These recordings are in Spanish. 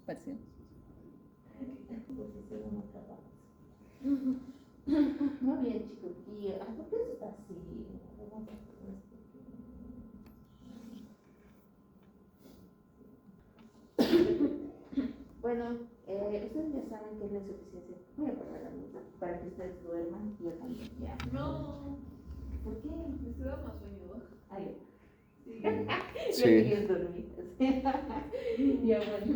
Pasión. Muy bien, chicos. ¿Y por qué está así? Bueno, ustedes ya saben que es la insuficiencia. Voy a apagar la luz para que ustedes duerman y yo también. Ya. No, ¿Por qué? me estoy dando más sueño. Ay, Sí. yo quería dormir. Ya, bueno.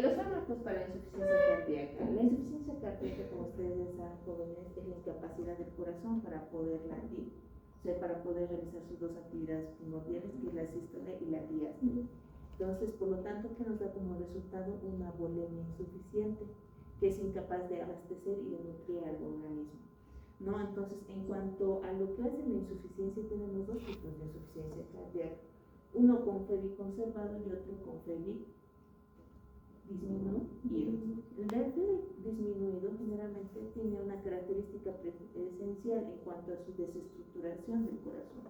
Los fármacos para la insuficiencia cardíaca. La insuficiencia cardíaca, como ustedes saben, jóvenes, es la incapacidad del corazón para poder latir, o sea, para poder realizar sus dos actividades primordiales, que es la sístole y la diástole. Entonces, por lo tanto, que nos da como resultado una volemia insuficiente, que es incapaz de abastecer y de nutrir al organismo, ¿no? Entonces, en cuanto a lo que hace la insuficiencia, tenemos dos tipos de insuficiencia cardíaca, uno con FEBI conservado y otro con FEBI disminuido. El FEBI disminuido generalmente tiene una característica esencial en cuanto a su desestructuración del corazón.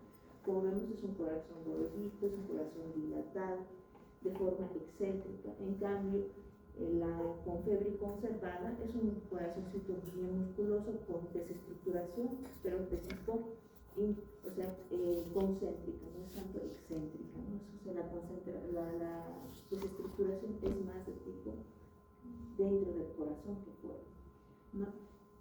Como vemos, es un corazón gordito, es un corazón dilatado, de forma excéntrica. En cambio, la con fiebre conservada es un corazoncito bien musculoso con desestructuración, pero de tipo concéntrica, no es tanto excéntrica, ¿no? O sea, la desestructuración es más de tipo dentro del corazón que fuera, ¿no?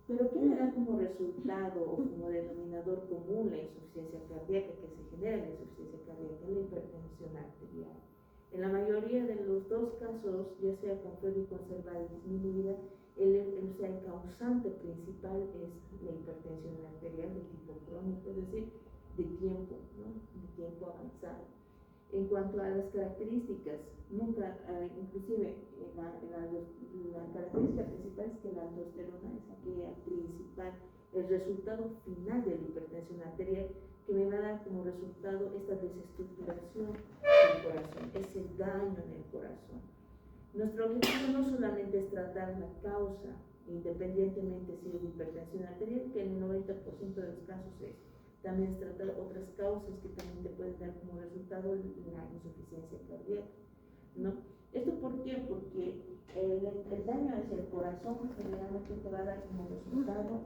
Pero ¿qué me da como resultado o como denominador común la insuficiencia cardíaca que se genera en la insuficiencia cardíaca? La hipertensión arterial. En la mayoría de los dos casos, ya sea con FEBI conservada y disminuida, el causante principal es la hipertensión arterial de tipo crónico, es decir, de tiempo, ¿no? De tiempo avanzado. En cuanto a las características, nunca, inclusive la característica principal es que la aldosterona es aquella principal, el resultado final de la hipertensión arterial, que me va a dar como resultado esta desestructuración del corazón, ese daño en el corazón. Nuestro objetivo no solamente es tratar la causa, independientemente si es hipertensión arterial, que en el 90% de los casos es, también es tratar otras causas que también te pueden dar como resultado la insuficiencia cardíaca, ¿no? ¿Esto por qué? Porque el daño hacia el corazón generalmente te va a dar como resultado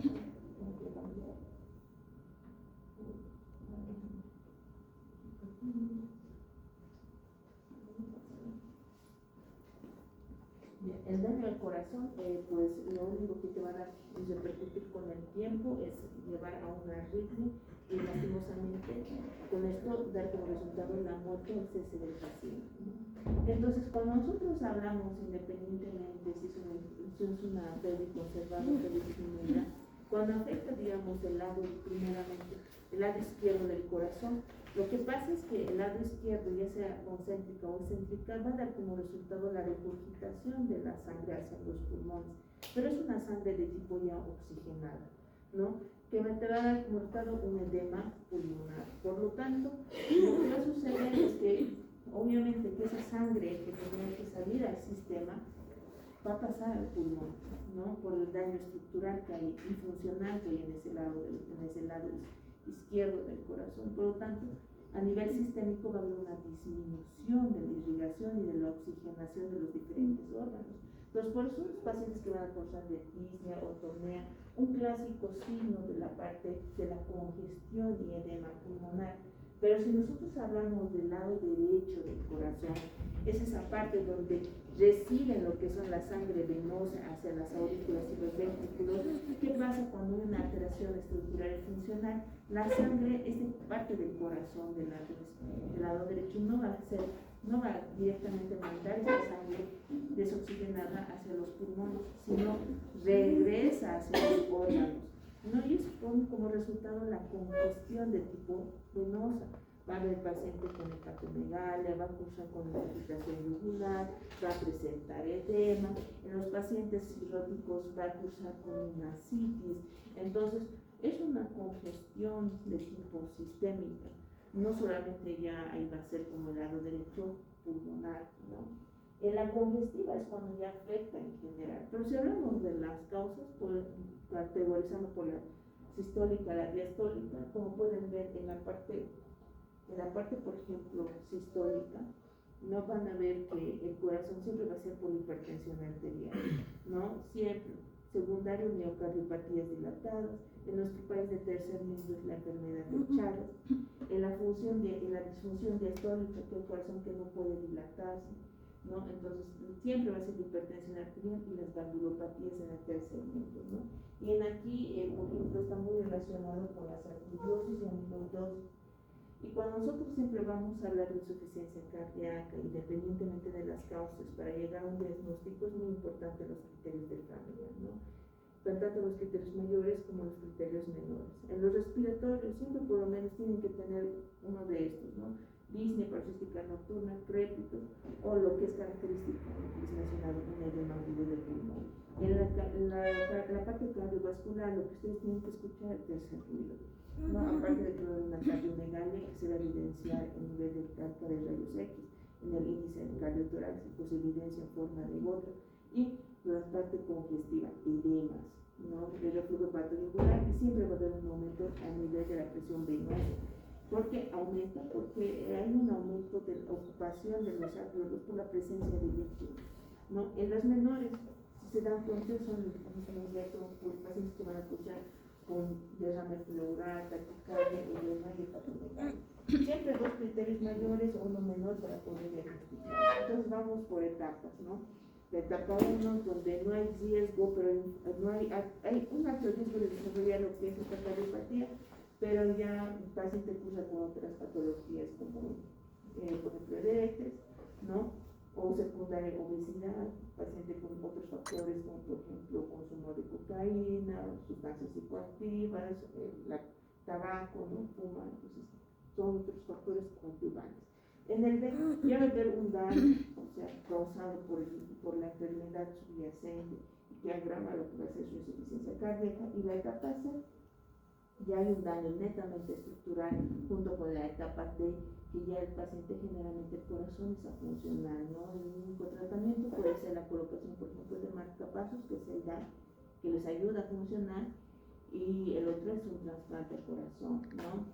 el daño al corazón, pues lo único que te va a dar y repercutir con el tiempo es llevar a una arritmia y lastimosamente con esto dar como resultado la muerte o el cese del paciente, ¿no? Entonces, cuando nosotros hablamos independientemente si es una FEBI conservada o FEBI disminuida, cuando afecta, digamos, el lado, primeramente, el lado izquierdo del corazón, lo que pasa es que el lado izquierdo, ya sea concéntrica o excéntrica, va a dar como resultado la regurgitación de la sangre hacia los pulmones, pero es una sangre de tipo ya oxigenada, ¿no? Que te va a dar como resultado un edema pulmonar. Por lo tanto, lo que va a suceder es que, obviamente, que esa sangre que tenía que salir al sistema va a pasar al pulmón, ¿no? Por el daño estructural que hay y funcional que hay en ese lado izquierdo del corazón. Por lo tanto, a nivel sistémico va a haber una disminución de la irrigación y de la oxigenación de los diferentes órganos. Entonces, por eso los pacientes que van a causar de disnea o tornea, un clásico signo de la parte de la congestión y edema pulmonar. Pero si nosotros hablamos del lado derecho del corazón, es esa parte donde reciben lo que son la sangre venosa hacia las aurículas y los ventrículos. ¿Qué pasa cuando hay una alteración estructural y funcional? La sangre, esta parte del corazón del lado derecho, no va directamente a mandar esa sangre desoxigenada hacia los pulmones, sino regresa hacia los órganos, ¿no? Y eso pone como resultado la congestión de tipo venosa. Va a haber paciente con hepatomegalia, va a cursar con infiltración yugular, va a presentar edema. En los pacientes cirróticos va a cursar con una citis. Entonces, es una congestión de tipo sistémica. No solamente ya ahí va a ser como el lado derecho pulmonar, ¿no? En la congestiva es cuando ya afecta en general. Pero si hablamos de las causas, categorizando por la sistólica, la diastólica, como pueden ver en la parte, por ejemplo, sistólica, no van a ver que el corazón siempre va a ser por hipertensión arterial, ¿no? Siempre. Secundario, miocardiopatías dilatadas. En nuestro país de tercer mundo es la enfermedad de Chagas. En la disfunción diastólica, que el corazón que no puede dilatarse, ¿no? Entonces, siempre va a ser hipertensión arterial y las valvulopatías en el tercer mundo, ¿no? Y en aquí, por ejemplo, está muy relacionado con las arteriosis y amiloidosis. Y cuando nosotros siempre vamos a hablar de insuficiencia cardíaca, independientemente de las causas, para llegar a un diagnóstico es muy importante los criterios del familiar, ¿no? Tanto los criterios mayores como los criterios menores. En los respiratorios siempre por lo menos tienen que tener uno de estos, ¿no? Disnea, paroxística nocturna, crépito, o lo que es característico, lo que les mencionado, un edema agudo del pulmón. En la parte cardiovascular, lo que ustedes tienen que escuchar es tercer ruido, ¿no? Aparte de toda una cardiomegalia que se va a evidenciar en nivel de carga de rayos X, en el índice cardiotorácico se evidencia en forma de gota, y la parte congestiva, edemas, ¿no? El reflujo hepatoingular, y siempre va a haber un aumento a nivel de la presión venosa. ¿Por qué aumenta? Porque hay un aumento de la ocupación de los alveolos por la presencia de líquido, ¿no? En las menores, si se dan cuenta, son los pacientes que van a escuchar con derrame pleural, taquicardia, edema y hepatomegalia. Siempre dos criterios mayores o uno menor para poder diagnosticar. Entonces vamos por etapas, ¿no? La etapa 1, donde no hay riesgo, pero hay un alto riesgo de desarrollar lo que es esta cardiopatía, pero ya el paciente cursa con otras patologías como, por ejemplo, diabetes, ¿no? O secundaria obesidad, paciente con otros factores como, por ejemplo, consumo de cocaína, sustancias psicoactivas, tabaco, ¿no? Fuma, entonces son otros factores coadyuvantes. En el B ya va a haber un daño, o sea, causado por la enfermedad subyacente que agrava lo que va a ser su insuficiencia cardíaca, y la etapa C ya hay un daño netamente estructural junto con la etapa D, que ya el paciente generalmente el corazón está funcional, ¿no? El único tratamiento puede ser la colocación, por ejemplo, de marcapasos, que es el DAR, que les ayuda a funcionar, y el otro es un trasplante al corazón, ¿no?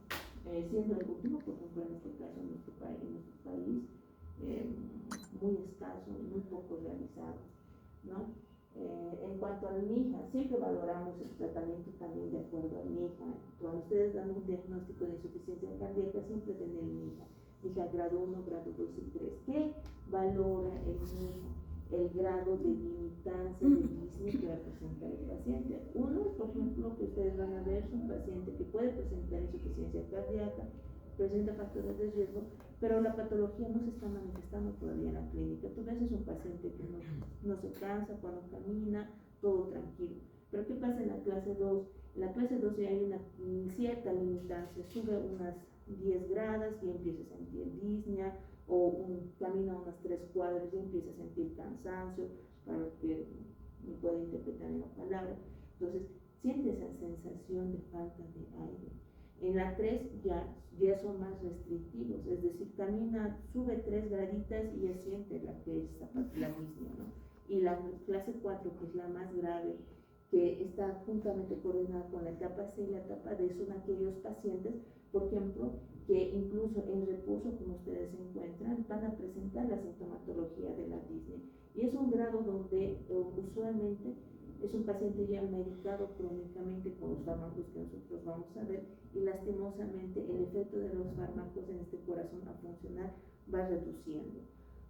Siendo el último, por ejemplo, en este caso en nuestro país muy escaso, muy poco realizado, ¿no? En cuanto a la NIJA, siempre valoramos el tratamiento también de acuerdo a NIJA. Cuando ustedes dan un diagnóstico de insuficiencia cardíaca, siempre tienen NIJA grado 1, grado 2 y 3. ¿Qué valora el NIJA? El grado de limitancia de disnea que va a presentar el paciente. Uno, por ejemplo, que ustedes van a ver, es un paciente que puede presentar insuficiencia cardíaca, presenta factores de riesgo, pero la patología no se está manifestando todavía en la clínica. Tú ves, es un paciente que no se cansa cuando camina, todo tranquilo. Pero ¿qué pasa en la clase 2? En la clase 2 ya hay una cierta limitancia, sube unas 10 gradas y empieza a sentir disnea, o camina unas 3 cuadras y empieza a sentir cansancio, para que no puede interpretar en la palabra. Entonces, siente esa sensación de falta de aire. En la 3 ya son más restrictivos, es decir, camina, sube 3 graditas y ya siente la disnea, ¿no? Y la clase 4, que es la más grave, que está juntamente coordinada con la etapa C y la etapa D, son aquellos pacientes, por ejemplo, que incluso en reposo, como ustedes se encuentran, van a presentar la sintomatología de la disnea. Y es un grado donde usualmente es un paciente ya medicado crónicamente con los fármacos que nosotros vamos a ver, y lastimosamente el efecto de los fármacos en este corazón a funcionar va reduciendo,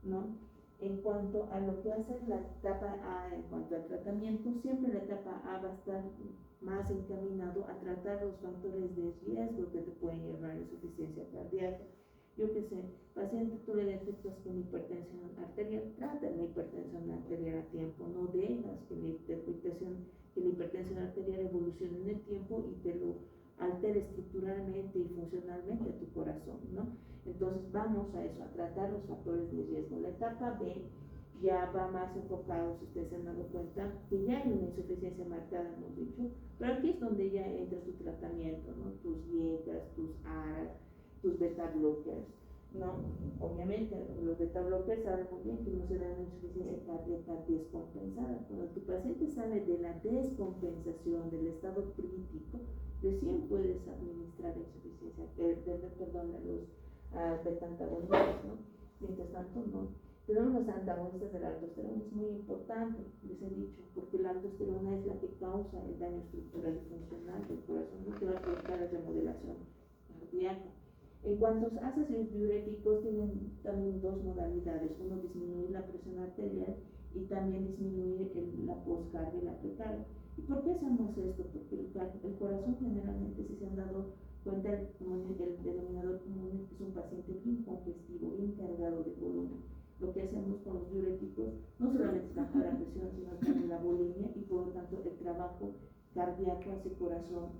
¿no? En cuanto a lo que va a ser la etapa A, en cuanto al tratamiento, siempre la etapa A va a estar más encaminado a tratar los factores de riesgo que te pueden llevar a insuficiencia cardíaca. Yo qué sé, paciente, tú le detectas con hipertensión arterial, trata la hipertensión arterial a tiempo, no dejas que la hipertensión arterial evolucione en el tiempo y te lo altere estructuralmente y funcionalmente a tu corazón, ¿no? Entonces vamos a eso, a tratar los factores de riesgo. La etapa B ya va más enfocado, si ustedes se han dado cuenta, que ya hay una insuficiencia marcada, hemos dicho, pero aquí es donde ya entra tu tratamiento, ¿no? Tus dietas, tus ARA, tus beta blockers, ¿no? Obviamente, los beta blockers saben muy bien que no se dan insuficiencia cardíaca descompensada. Cuando tu paciente sale de la descompensación, del estado crítico, recién puedes administrar insuficiencia, los beta antagonistas, ¿no? Mientras tanto, no. Tenemos los antagonistas de la aldosterona, es muy importante, les he dicho, porque la aldosterona es la que causa el daño estructural y funcional del corazón, no que va a provocar la remodelación cardíaca. En cuanto a ácidos diuréticos, tienen también dos modalidades: uno, disminuir la presión arterial, y también disminuir la poscardia y la precardia. ¿Y por qué hacemos esto? Porque el corazón generalmente, si se han dado cuenta, el denominador común es un paciente bien congestivo, bien cargado de volumen. Lo que hacemos con los diuréticos no solamente es bajar la presión, sino también la bulimia, y por lo tanto el trabajo cardíaco hace corazón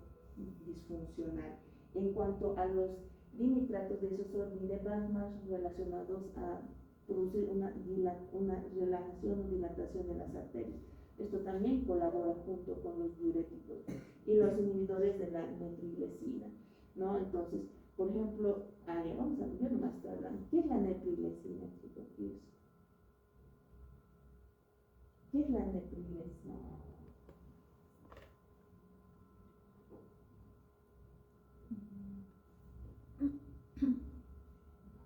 disfuncional. En cuanto a los dinitratos de isostornide, van más relacionados a producir una relajación o dilatación de las arterias. Esto también colabora junto con los diuréticos y los inhibidores de la neprilecina, ¿no? Entonces, por ejemplo, vamos a ver más tarde, ¿qué es la neprilecina, chicos? ¿Qué es la neprilecina?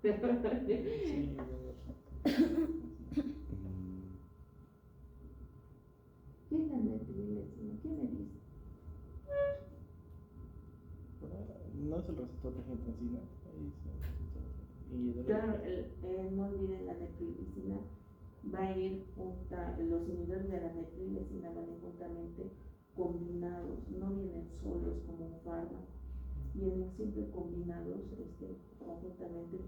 Sí, ¿Qué es la neprilecina? ¿Qué me dice? no es el receptor de angiotensina. Claro, no olviden, la neprilecina va a ir junta, los inhibidores de la neprilecina van a ir juntamente combinados, no vienen solos como un fármaco, vienen siempre combinados conjuntamente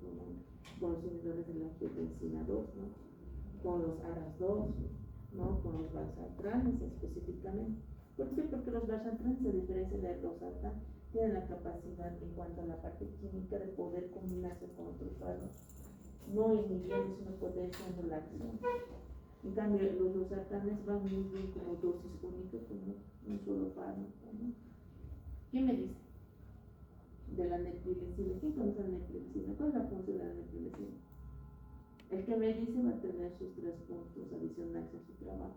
con los inhibidores de la angiotensina 2, ¿no? Con los ARAS2, ¿no? Con los valsartranes específicamente. ¿Por qué? Porque los valsartranes, a diferencia de los ATA, tienen la capacidad en cuanto a la parte química de poder combinarse con otros fármacos, no inhibiendo, sino potenciando la acción. En cambio, los losartanes van muy bien como dosis única, como un solo fármaco, ¿no? ¿Qué me dice de la neprilecina? ¿Quién conoce la neprilecina? ¿Cuál es la función de la neprilecina? El que me dice va a tener sus 3 puntos adicionales en su trabajo.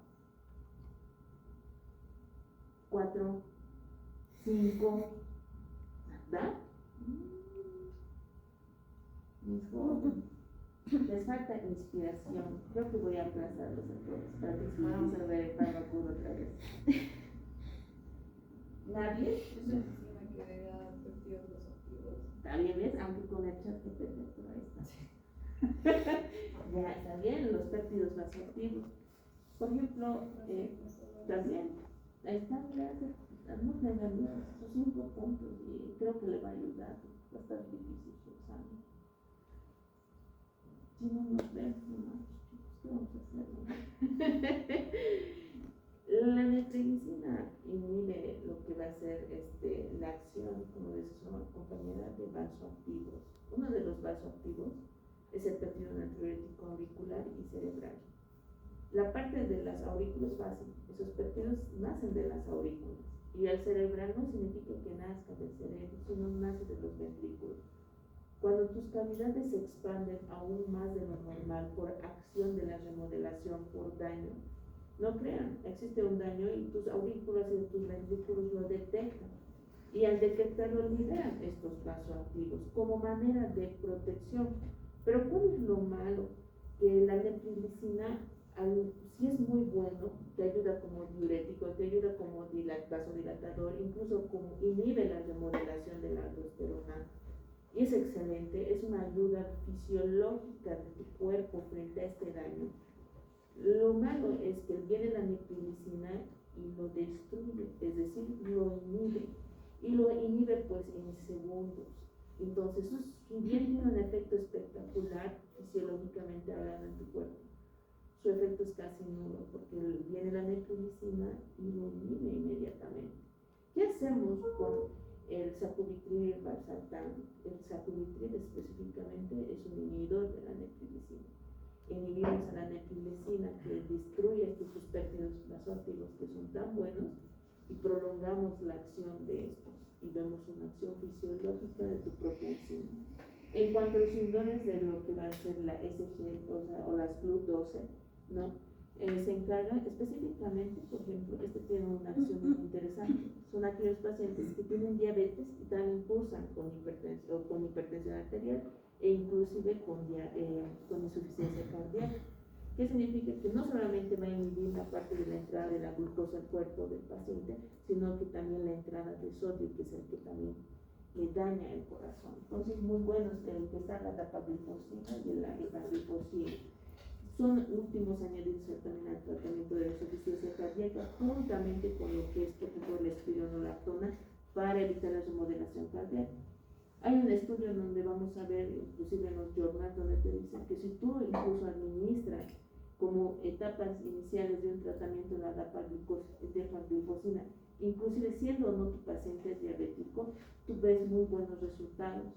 4, 5, ¿verdad? Mis jóvenes, les falta inspiración. Creo que voy a aplazarlos a todos para que podamos ver el fármaco otra vez. ¿Nadie? Yo soy una que agrega péptidos los activos. Está bien, ¿ves? Aunque con el chat perfecto, ahí está. Ya, está bien, los péptidos vasoactivos. Por ejemplo, también, ahí están, gracias. No tengan miedo, esos 5 puntos, y creo que le va a ayudar. Va a estar difícil su examen. Si no nos ven, no, ¿qué vamos a hacer? La neprilecina inhibe lo que va a ser la acción, como dice su compañera, de vasoactivos. Uno de los vasoactivos es el péptido natriurético auricular y cerebral. La parte de las aurículas fácil, esos péptidos nacen de las aurículas, y el cerebral no significa que nazca del cerebro, sino nace de los ventrículos. Cuando tus cavidades se expanden aún más de lo normal por acción de la remodelación, por daño, no crean, existe un daño y tus aurículas y tus ventrículos lo detectan, y al detectarlo liberan estos vasoactivos como manera de protección. Pero ¿cuál es lo malo? Que la neprilecina, si es muy bueno, te ayuda como diurético, te ayuda como vasodilatador, incluso como inhibe la remodelación de la aldosterona. Y es excelente, es una ayuda fisiológica de tu cuerpo frente a este daño. Lo malo es que viene la neprilecina y lo destruye, es decir, lo inhibe. Y lo inhibe pues en segundos. Entonces, si bien tiene un efecto espectacular fisiológicamente hablando en tu cuerpo, su efecto es casi nulo, porque viene la neprilecina y lo inhibe inmediatamente. ¿Qué hacemos con el sacubitril y el valsartán? El sacubitril específicamente es un inhibidor de la neprilecina. Inhibimos a la neprilecina, que destruye estos péptidos vasoactivos que son tan buenos, y prolongamos la acción de estos y vemos una acción fisiológica de tu propia enzima. En cuanto a los inhibidores de lo que va a ser la SG, o las GLUT12, ¿no? Se encarga específicamente, por ejemplo, tiene una acción muy interesante. Son aquellos pacientes que tienen diabetes y también cursan con hipertensión arterial, e inclusive con insuficiencia cardíaca. ¿Qué significa? Que no solamente va a inhibir la parte de la entrada de la glucosa al cuerpo del paciente, sino que también la entrada de sodio, que es el que también le daña el corazón. Entonces, muy bueno es que empezar la dapaglifosina y la epaglifosina. Son últimos añadidos también al tratamiento de la insuficiencia cardíaca, juntamente con lo que es, por ejemplo, la espironolactona para evitar la remodelación cardíaca. Hay un estudio en donde vamos a ver, inclusive en los journals, donde te dicen que si tú incluso administras como etapas iniciales de un tratamiento de la dapaglifosina, inclusive siendo o no tu paciente diabético, tú ves muy buenos resultados,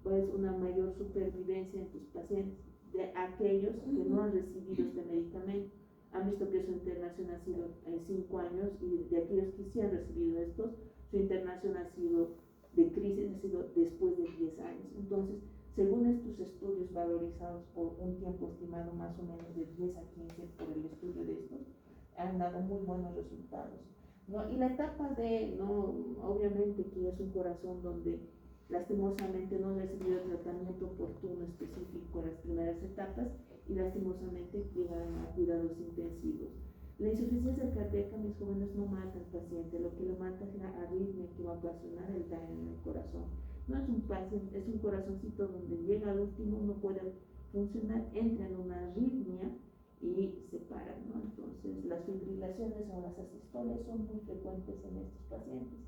ves una mayor supervivencia en tus pacientes, de aquellos que no han recibido este medicamento. Han visto que su internación ha sido 5 años, y de aquellos que sí han recibido estos, su internación ha sido de crisis, ha sido después de 10 años. Entonces, según estos estudios valorizados por un tiempo estimado más o menos de 10 a 15 por el estudio de estos, han dado muy buenos resultados, ¿no? Y la etapa de, no, obviamente que es un corazón donde lastimosamente no ha recibido tratamiento oportuno específico en las primeras etapas, y lastimosamente llegan a cuidados intensivos. La insuficiencia cardíaca, mis jóvenes, no mata al paciente, lo que le mata es la arritmia que va a ocasionar el daño en el corazón. No es un paciente, es un corazoncito donde llega al último, no puede funcionar, entra en una arritmia y se para, ¿no? Entonces, las fibrilaciones o las asistolias son muy frecuentes en estos pacientes.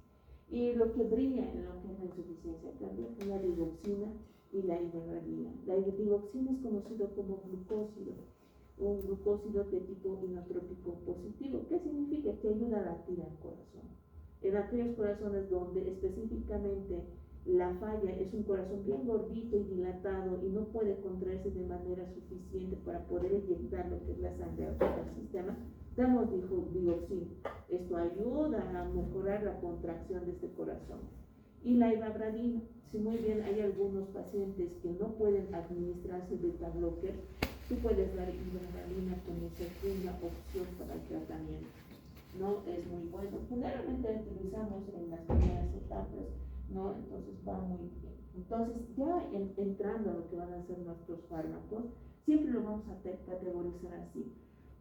Y lo que brilla en lo que es la insuficiencia cardíaca es la digoxina y la ivermectina. La digoxina es conocido como glucósido, un glucósido de tipo inotrópico positivo. ¿Qué significa? Que ayuda a latir al corazón. En aquellos corazones donde específicamente la falla es un corazón bien gordito y dilatado y no puede contraerse de manera suficiente para poder inyectar lo que es la sangre al sistema, damos digoxina. Esto ayuda a mejorar la contracción de este corazón. Y la ivabradina, si muy bien hay algunos pacientes que no pueden administrarse beta blocker, tú puedes dar ivabradina como segunda opción para el tratamiento. No es muy bueno. Generalmente utilizamos en las primeras etapas, ¿no? Entonces va muy bien. Entonces, ya entrando a lo que van a ser nuestros fármacos, siempre lo vamos a categorizar así.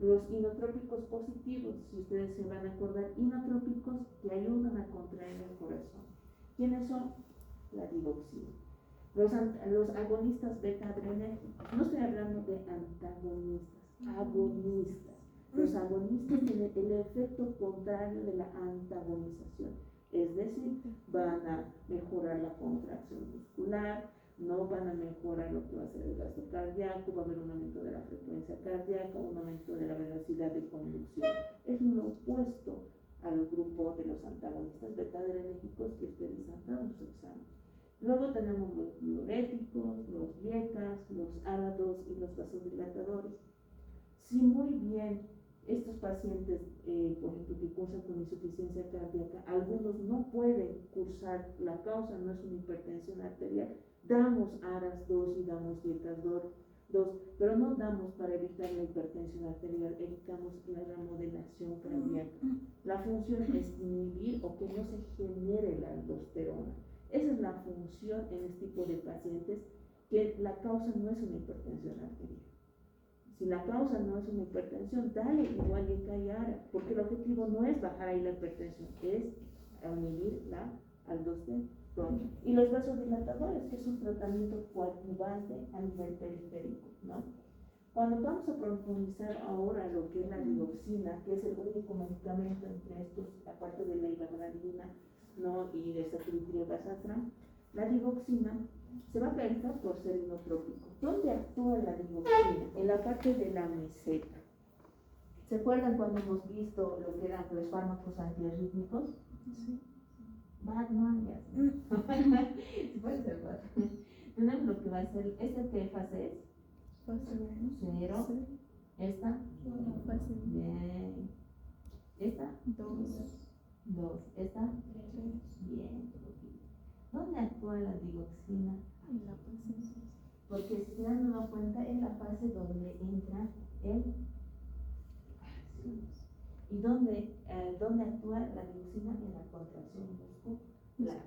Los inotrópicos positivos, si ustedes se van a acordar, inotrópicos que ayudan a contraer el corazón. ¿Quiénes son? La digoxina. Los agonistas beta-adrenérgicos, no estoy hablando de antagonistas, agonistas. Los agonistas tienen el efecto contrario de la antagonización, es decir, van a mejorar la contracción muscular, no van a mejorar lo que va a ser el gasto cardíaco, va a haber un aumento de la frecuencia cardíaca, un aumento de la velocidad de conducción. Es lo opuesto al grupo de los antagonistas beta-adrenérgicos que ustedes han dado en su examen. Luego tenemos los diuréticos, los diecas, los árados y los vasodilatadores. Si muy bien estos pacientes, por ejemplo, que cursan con insuficiencia cardíaca, algunos no pueden cursar, la causa no es una hipertensión arterial, damos ARAS 2 y damos diecas 2, pero no damos para evitar la hipertensión arterial, evitamos la remodelación cardíaca. La función es inhibir o que no se genere la aldosterona. Esa es la función en este tipo de pacientes, que la causa no es una hipertensión arterial. Si la causa no es una hipertensión, dale igual dieta y ARA, porque el objetivo no es bajar ahí la hipertensión, es inhibir la aldosterona. Y los vasodilatadores, que es un tratamiento coadyuvante a nivel periférico, ¿no? Cuando vamos a profundizar ahora lo que es la digoxina, que es el único medicamento entre estos, aparte de la ivabradina, ¿no? Y de sacubitril/valsartán, la digoxina se va a caracterizar por ser inotrópico. ¿Dónde actúa la digoxina? En la parte de la meseta. ¿Se acuerdan cuando hemos visto lo que eran los fármacos antiarrítmicos? Sí. Batman, ya sé. Puede ser Batman. Tenemos lo que va a ser, ¿esta qué fase es? Fase 1. 0. Sí. ¿Esta? Fase Bien. ¿Esta? 2. 2. ¿Esta? 3. Bien. ¿Dónde actúa la digoxina? En la fase 6. Porque si se dan dado cuenta, es la fase donde entra el ¿y dónde actúa la digoxina? En la contracción muscular.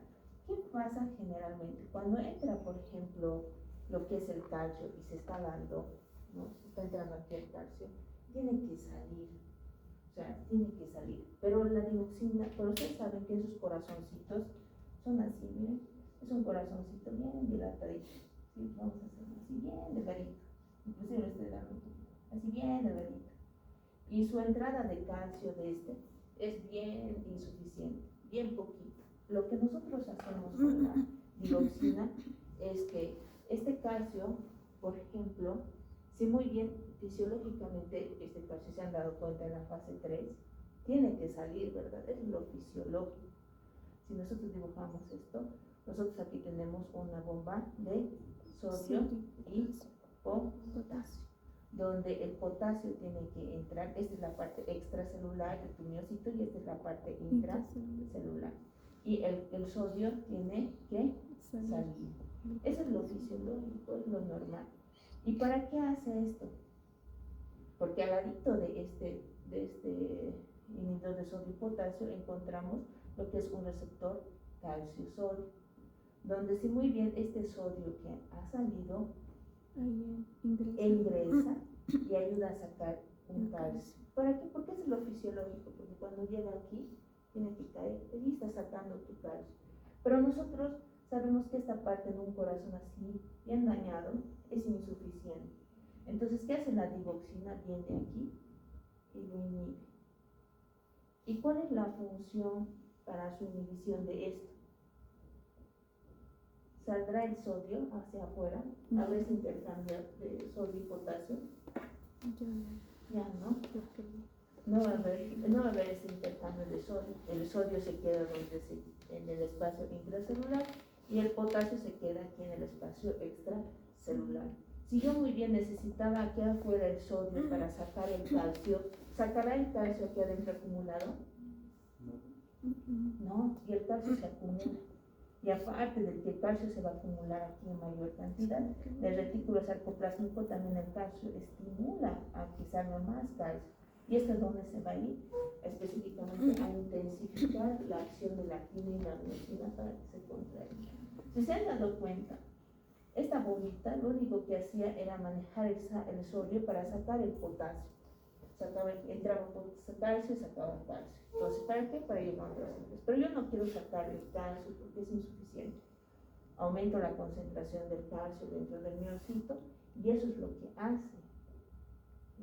¿Qué pasa generalmente? Cuando entra, por ejemplo, lo que es el calcio y se está dando, ¿no? Se está entrando aquí el calcio, tiene que salir, o sea, tiene que salir. Pero la dioxina, pero ustedes saben que esos corazoncitos son así, miren, es un corazoncito bien dilatadito, ¿sí? Vamos a hacerlo así bien delgadito, inclusive lo estoy dando así bien delgadito. Y su entrada de calcio de este es bien insuficiente, bien poquito. Lo que nosotros hacemos con la dioxina es que este calcio, por ejemplo, si muy bien fisiológicamente este calcio se han dado cuenta en la fase 3, tiene que salir, ¿verdad? Es lo fisiológico. Si nosotros dibujamos esto, nosotros aquí tenemos una bomba de sodio y potasio, donde el potasio tiene que entrar. Esta es la parte extracelular del tu miocito y esta es la parte intracelular. Y el sodio tiene que salir. Eso es lo fisiológico, es lo normal. ¿Y para qué hace esto? Porque al ladito de este inhibidor de sodio y potasio encontramos lo que es un receptor calcio-sodio, donde si muy bien este sodio que ha salido ingresa y ayuda a sacar un calcio. ¿Para qué? Porque es lo fisiológico, porque cuando llega aquí tiene que caer y está sacando tu calcio. Pero nosotros sabemos que esta parte de un corazón así, bien dañado, es insuficiente. Entonces, ¿qué hace la digoxina? Viene aquí y lo inhibe. ¿Y cuál es la función para su inhibición de esto? Saldrá el sodio hacia afuera, a ver si intercambia de sodio y potasio. Ya no. No va a haber ese intercambio de sodio. El sodio se queda en el espacio intracelular y el potasio se queda aquí en el espacio extracelular. Si yo muy bien necesitaba aquí afuera el sodio para sacar el calcio, ¿sacará el calcio aquí adentro acumulado? No, y el calcio se acumula. Y aparte de que el calcio se va a acumular aquí en mayor cantidad, el retículo sarcoplásmico también el calcio estimula a que salga más calcio. ¿Y esto es donde se va a ir? Específicamente a intensificar la acción de la actina y la miocina para que se contraiga. Si se han dado cuenta, esta bolita lo único que hacía era manejar el sodio para sacar el potasio. Entraba calcio y sacaba calcio. Entonces, ¿para qué? Para llevar otras cosas. Pero yo no quiero sacar el calcio porque es insuficiente. Aumento la concentración del calcio dentro del miocito y eso es lo que hace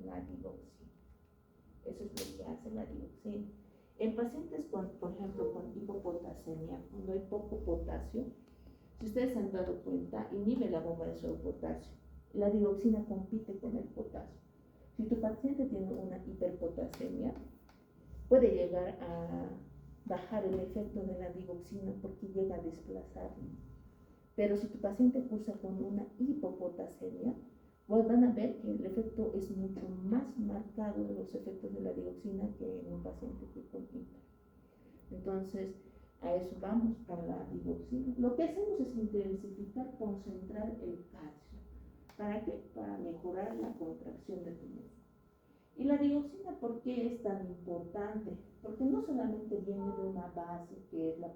la digoxina. Eso es lo que hace la dioxina. En pacientes por ejemplo, con hipopotasemia, cuando hay poco potasio, si ustedes se han dado cuenta, inhibe la bomba de sodio potasio. La dioxina compite con el potasio. Si tu paciente tiene una hiperpotasemia, puede llegar a bajar el efecto de la digoxina porque llega a desplazarlo. Pero si tu paciente cursa con una hipopotasemia, pues van a ver que el efecto es mucho más marcado de los efectos de la dioxina que en un paciente que con hiper. Entonces, a eso vamos, a la digoxina. Lo que hacemos es intensificar, concentrar el calcio. ¿Para qué? Para mejorar la contracción de tu músculo. ¿Y la digoxina por qué es tan importante? Porque no solamente viene de una base, que es la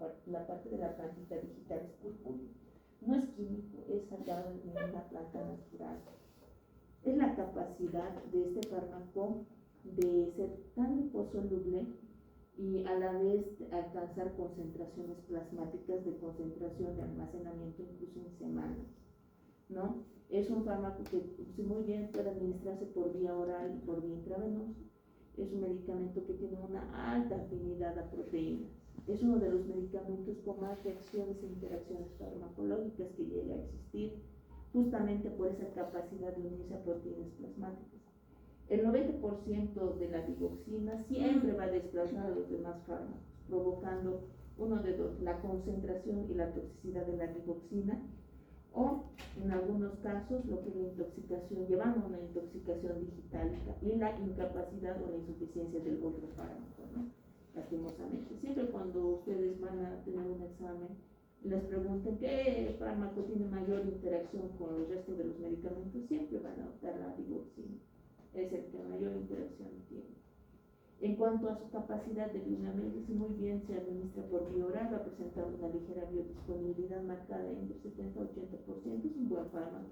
parte de la plantita digital, es purpúrea. No es químico, es sacado de una planta natural. Es la capacidad de este fármaco de ser tan liposoluble y a la vez alcanzar concentraciones plasmáticas de concentración de almacenamiento incluso en semanas, ¿no? Es un fármaco que muy bien puede administrarse por vía oral y por vía intravenosa. Es un medicamento que tiene una alta afinidad a proteínas. Es uno de los medicamentos con más reacciones e interacciones farmacológicas que llega a existir, justamente por esa capacidad de unirse a proteínas plasmáticas. El 90% de la digoxina siempre va a desplazar a los demás fármacos, provocando uno de dos, la concentración y la toxicidad de la digoxina, o en algunos casos lo que es la intoxicación, llevando a una intoxicación digitálica y la incapacidad o la insuficiencia del otro fármaco, ¿no? Lastimosamente. Siempre cuando ustedes van a tener un examen, les preguntan qué fármaco tiene mayor interacción con el resto de los medicamentos, siempre van a optar la digoxina. Es el que mayor interacción tiene. En cuanto a su capacidad de biomedia, si muy bien se administra por vía oral, va a presentar una ligera biodisponibilidad marcada entre 70 y 80%, es un buen fármaco.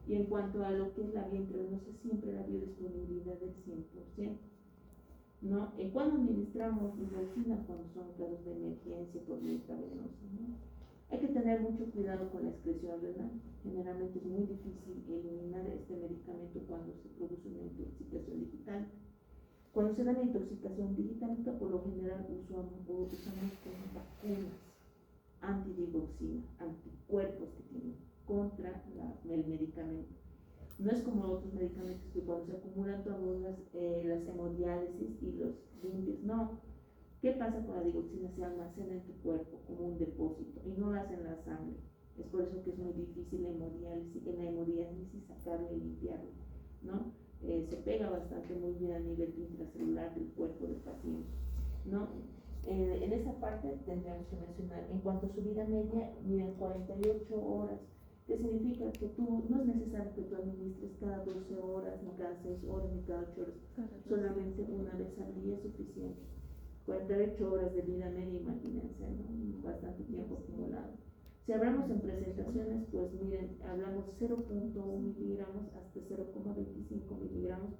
Y en cuanto a lo que es la vía intravenosa, siempre la biodisponibilidad del 100%. ¿No? Cuando administramos lidoxina, cuando son casos de emergencia por vía intravenosa, ¿no? Hay que tener mucho cuidado con la excreción renal. Generalmente es muy difícil eliminar este medicamento cuando se produce una intoxicación digital. Cuando se da la intoxicación digitálica, por lo general usamos como vacunas antidigoxina, anticuerpos que tienen contra el medicamento. No es como otros medicamentos que cuando se acumulan todas las hemodiálisis y los limpias, no. ¿Qué pasa con la digoxina? Se almacena en tu cuerpo como un depósito y no la hace en la sangre. Es por eso que es muy difícil en la hemodiálisis sacarlo y limpiarlo, ¿no? Se pega bastante muy bien a nivel intracelular del cuerpo del paciente, ¿no? En esa parte tendríamos que mencionar, en cuanto a su vida media, miren, 48 horas, que significa que no es necesario que tú administres cada 12 horas, ni cada 6 horas, ni cada 8 horas, solamente una vez al día es suficiente. 48 horas de vida media, imagínense, ¿no? Bastante tiempo acumulado. Si hablamos en presentaciones, pues miren, hablamos 0.1 miligramos hasta 0.25 miligramos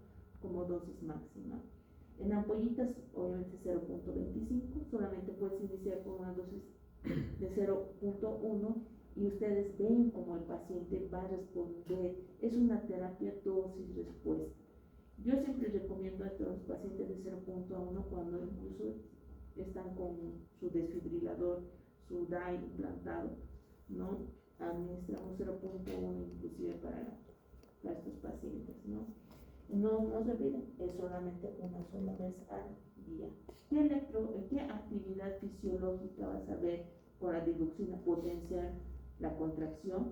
como dosis máxima. En ampollitas, obviamente 0.25, solamente puedes iniciar con una dosis de 0.1 y ustedes ven cómo el paciente va a responder. Es una terapia dosis-respuesta. Yo siempre recomiendo a todos los pacientes de 0.1 cuando incluso están con su desfibrilador, su DAI implantado, ¿no? Administramos 0.1 inclusive para estos pacientes, ¿no? No se olviden, es solamente una sola vez al día. ¿Qué actividad fisiológica vas a ver con la digoxina? Potenciar la contracción,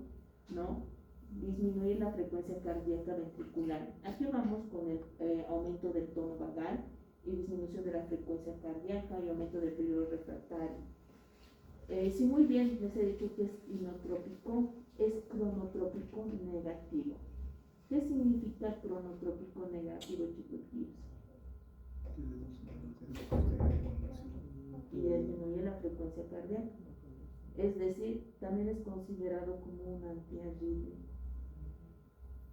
¿no? Disminuir la frecuencia cardíaca ventricular. Aquí vamos con el aumento del tono vagal y disminución de la frecuencia cardíaca y aumento del periodo refractario. Si muy bien les he dicho que es inotrópico, es cronotrópico negativo. ¿Qué significa cronotrópico negativo, chicos? Y disminuye la frecuencia cardíaca. Es decir, también es considerado como un antiarrítmico,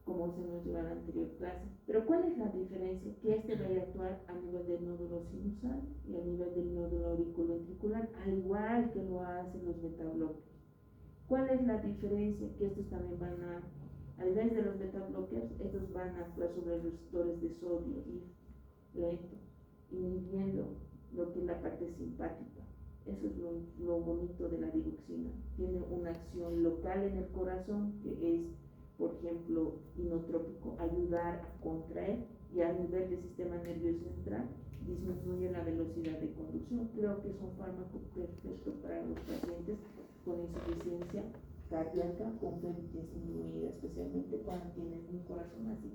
como se nos dio en la anterior clase. Pero ¿cuál es la diferencia? Que este va a actuar a nivel del nódulo sinusal y a nivel del nódulo auriculoventricular, al igual que lo hacen los betabloques. ¿Cuál es la diferencia? Que estos también van a nivel de los betabloques, estos van a actuar sobre los receptores de sodio y lento, inhibiendo lo que es la parte simpática. Eso es lo bonito de la digoxina. Tiene una acción local en el corazón que es, por ejemplo, inotrópico, ayudar a contraer, y a nivel del sistema nervioso central disminuye la velocidad de conducción. Creo que es un fármaco perfecto para los pacientes con insuficiencia cardíaca con féretro disminuida, especialmente cuando tienen un corazón así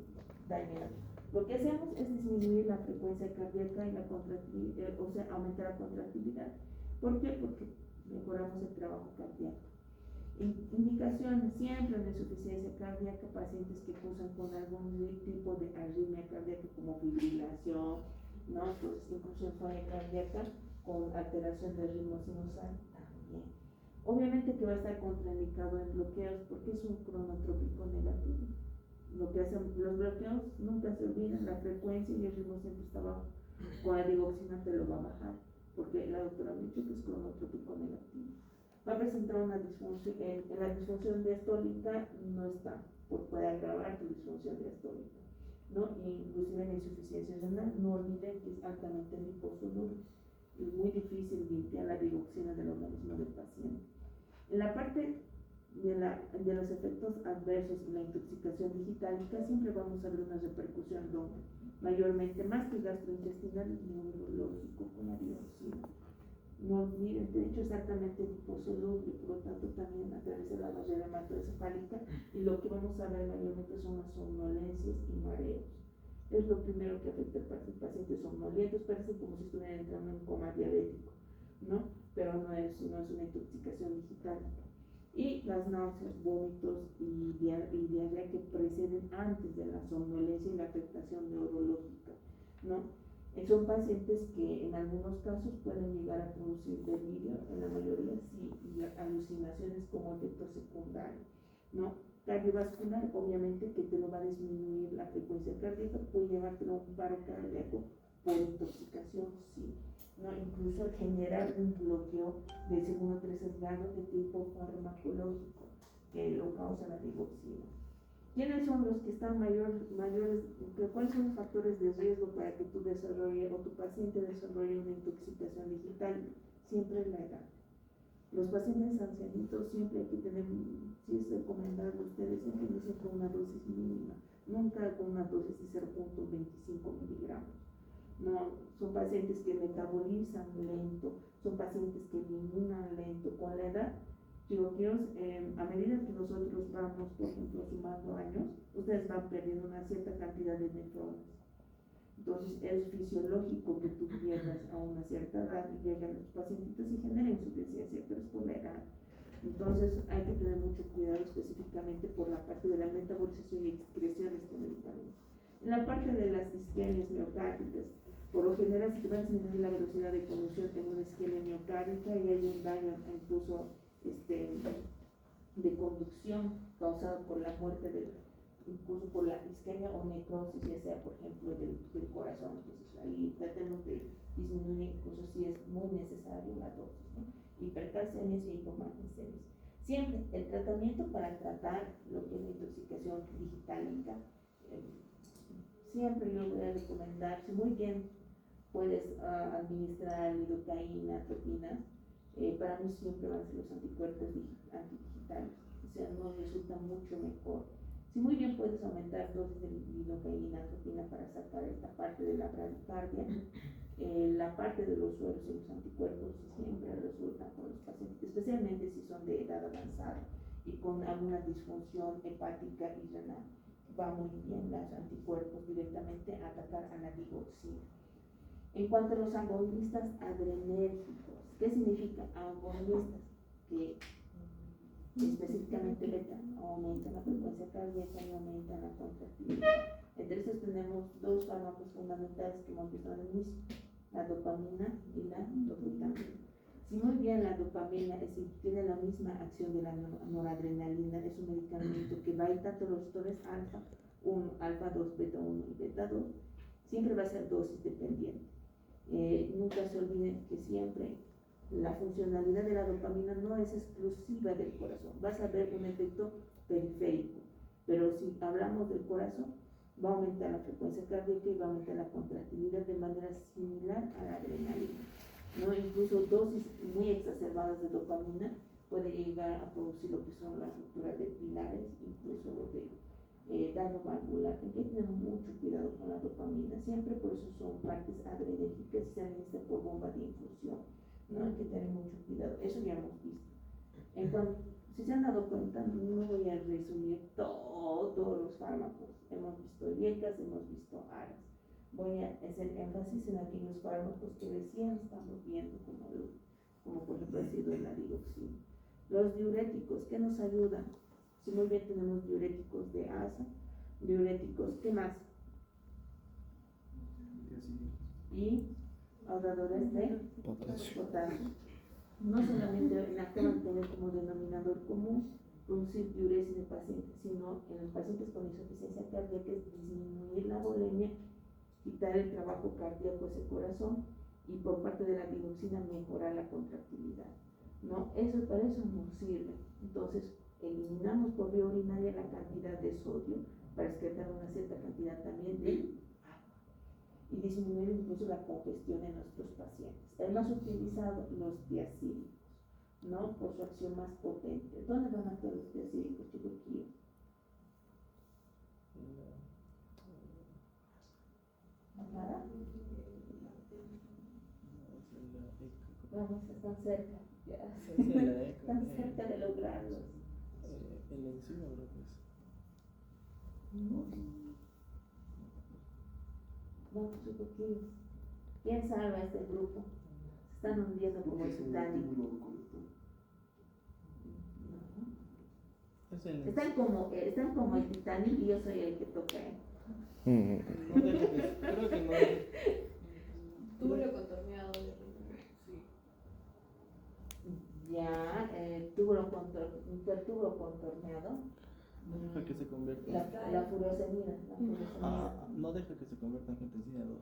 dañado. Lo que hacemos es disminuir la frecuencia cardíaca y la contractividad, o sea, aumentar la contractividad. ¿Por qué? Porque mejoramos el trabajo cardíaco. Indicaciones siempre de insuficiencia cardíaca, pacientes que cursan con algún tipo de arritmia cardíaca como fibrilación, ¿no? Entonces, incluso infarto cardíaca con alteración del ritmo sinusal también. Obviamente que va a estar contraindicado en bloqueos porque es un cronotrópico negativo. Lo que hacen los bloqueos, nunca se olvidan, la frecuencia y el ritmo siempre está bajo. Con la digoxina te lo va a bajar, porque la doctora me ha dicho que es cronotrópico negativo. Va a presentar una disfunción, en la disfunción diastólica no está, puede agravar tu disfunción diastólica, ¿no? Inclusive en la insuficiencia renal, no olviden que es altamente liposoluble. Es muy difícil limpiar la digoxina del organismo del paciente. En la parte de los efectos adversos en la intoxicación digitálica siempre vamos a ver una repercusión doble, mayormente más que gastrointestinal y neurológico con la dioxina. No olviden, de hecho exactamente liposoluble, por lo tanto también atraviesa la barrera hematoencefálica y lo que vamos a ver mayormente son las somnolencias y mareos. Es lo primero que afecta al paciente somnoliento, parece como si estuviera entrando en coma diabético, ¿no? Pero no es una intoxicación digitálica. Y las náuseas, vómitos y diarrea que preceden antes de la somnolencia y la afectación neurológica, ¿no? Son pacientes que en algunos casos pueden llegar a producir delirio, en la mayoría sí, y alucinaciones como efecto secundario, ¿no? Cardiovascular, obviamente que te lo va a disminuir la frecuencia cardíaca, puede llevarte a un paro cardíaco por intoxicación, sí, ¿no? Incluso generar un bloqueo del segundo o tercer grado de tipo farmacológico que lo causa la digoxina. ¿Quiénes son los que están mayores, cuáles son los factores de riesgo para que tú desarrolles o tu paciente desarrolle una intoxicación digital? Siempre la edad. Los pacientes ancianitos siempre hay que tener, si es recomendable, ustedes siempre inician con una dosis mínima, nunca con una dosis de 0.25 miligramos. No, son pacientes que metabolizan lento, son pacientes que eliminan lento. Con la edad, tiroideos, a medida que nosotros vamos, por ejemplo, sumando años, ustedes van perdiendo una cierta cantidad de nefronas. Entonces es fisiológico que tú pierdas a una cierta edad y llegan los pacientitos y generan insuficiencia, pero es por la edad. Entonces hay que tener mucho cuidado específicamente por la parte de la metabolización y excreción de este medicamento. En la parte de las isquemias miocárdicas, por lo general si te van a disminuir la velocidad de conducción en una isquemia miocárdica y hay un daño incluso de conducción causado por la muerte incluso por la isquemia o necrosis, ya sea por ejemplo del corazón. Entonces ahí tratemos de disminuir, incluso si es muy necesario la dosis, ¿no? Hipercalcemias y hipomagnesemias. Siempre el tratamiento para tratar lo que es la intoxicación digitálica, siempre yo voy a recomendar, si muy bien puedes administrar lidocaína, atropina, para mí siempre van a ser los anticuerpos antidigitales, o sea, nos resulta mucho mejor. Si muy bien puedes aumentar dosis de lidocaína, atropina para sacar esta parte de la bradicardia, la parte de los sueros y los anticuerpos siempre resultan con los pacientes, especialmente si son de edad avanzada y con alguna disfunción hepática y renal. Va muy bien los anticuerpos directamente a atacar a la digoxina. En cuanto a los agonistas adrenérgicos, ¿qué significa agonistas? Que específicamente beta aumentan la frecuencia cardíaca y aumentan la contractilidad. Entre estos tenemos dos fármacos fundamentales que hemos visto al inicio, la dopamina y la dobutamina. Si muy bien la dopamina, es decir, tiene la misma acción de la noradrenalina, es un medicamento que va a ir tanto los receptores alfa 1, alfa 2, beta 1 y beta 2, siempre va a ser dosis dependiente. Nunca se olviden que siempre la funcionalidad de la dopamina no es exclusiva del corazón, vas a ver un efecto periférico, pero si hablamos del corazón, va a aumentar la frecuencia cardíaca y va a aumentar la contractilidad de manera similar a la adrenalina, ¿no? Incluso dosis muy exacerbadas de dopamina puede llegar a producir lo que son las rupturas de pilares, incluso de daño valvular. Hay que tener mucho cuidado con la dopamina, siempre por eso son partes adrenérgicas y se administran por bomba de infusión, ¿no? Hay que tener mucho cuidado, eso ya hemos visto. En cuanto, si se han dado cuenta, no voy a resumir todos los fármacos, hemos visto IECAS, hemos visto ARAS, voy a hacer énfasis en aquellos fármacos que recién estamos viendo, como por ejemplo ha sido la digoxina. Los diuréticos, ¿qué nos ayudan? Si muy bien tenemos diuréticos de ASA, diuréticos, ¿qué más? Y ahorradores de potasio. No solamente acaba de tener como denominador común producir diuresis de pacientes, sino en los pacientes con insuficiencia cardíaca es disminuir la volemia, quitar el trabajo cardíaco a ese corazón y por parte de la digoxina mejorar la contractilidad, ¿no? Eso para eso nos sirve. Entonces eliminamos por vía urinaria la cantidad de sodio para excretar una cierta cantidad también de agua y disminuir incluso la congestión en nuestros pacientes. El más utilizado, los diacílicos, ¿no? Por su acción más potente. ¿Dónde van a actuar los diacílicos, Chicoquillo? ¿Nada? Vamos, están cerca, ya. Están cerca de lograrlo. El enzima, creo que es. Vamos, Chicoquillo. ¿Quién salva a este grupo? Se están hundiendo como el Titanic. Están como el Titanic y yo soy el que toca. No, creo que no. tubo contorneado, No deja que se convierta. la furosemida, No deja que se convierta en angiotensina 2.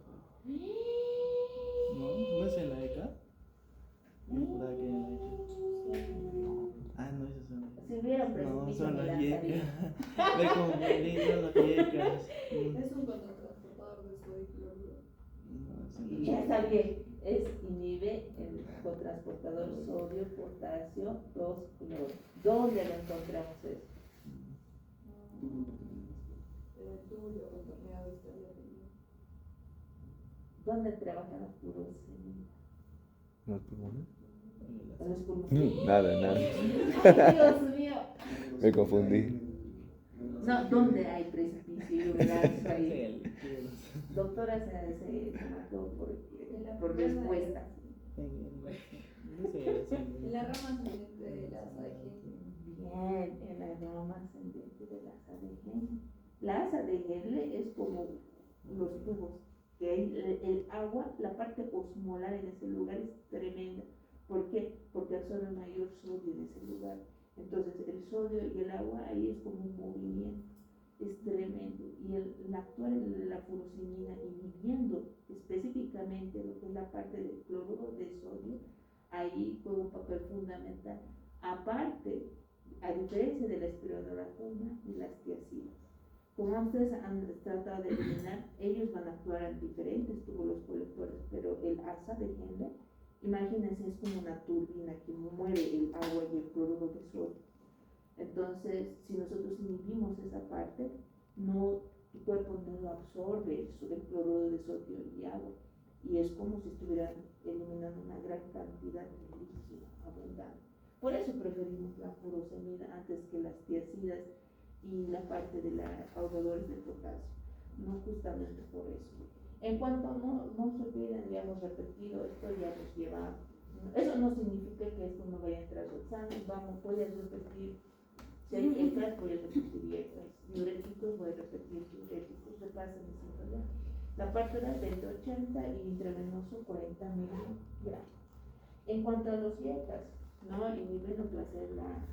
¿No es en la ECA? ¿Verdad que en la ECA? No, esas son las. Si hubieran No, son las lanzaría. yecas. Me confundí, son las yecas. Es un cotransportador de sodio y cloruro. Y ya está bien, inhibe el cotransportador sodio, potasio, 2-cloro. ¿Dónde lo encontramos eso? El tubo contorneado estaría bien. ¿Dónde trabaja la furosemida? ¿Los pulmones? En los pulmones. Nada. Ay, Dios mío. Me confundí. No, ¿dónde hay precipicio y humedad ahí? Sí, Doctora se mató por respuesta. En la rama ascendente de la asa de Henle. Bien, en la rama ascendente de la asa de Henle. La asa de Henle es como los tubos, que hay el agua, la parte osmolar en ese lugar es tremenda. ¿Por qué? Porque absorbe mayor sodio en ese lugar. Entonces el sodio y el agua ahí es como un movimiento, es tremendo. Y el actuar en la furosemida inhibiendo específicamente lo que es la parte del cloruro de sodio, ahí juega un papel fundamental. Aparte, a diferencia de la espironolactona y las tiacinas, como ustedes han tratado de eliminar, ellos van a actuar en diferentes túbulos colectores, pero el asa de Henle, imagínense, es como una turbina que mueve el agua y el cloruro de sodio. Entonces, si nosotros inhibimos esa parte, tu cuerpo no lo absorbe el cloruro de sodio y agua, y es como si estuvieran eliminando una gran cantidad de líquido abundante. Por eso preferimos la furosemida antes que las tiacidas y la parte de los ahorradores de potasio, no justamente por eso. En cuanto no se olviden, ya hemos repetido, esto ya nos lleva, eso no significa que esto no vaya a entrar al examen, voy a repetir, si hay ECAs voy a repetir ECAs, diuréticos voy a repetir diuréticos, repasen ya. La parte era 20-80 y intravenoso 40 miligramos. En cuanto a los ECAs, inhiben lo que va a ser la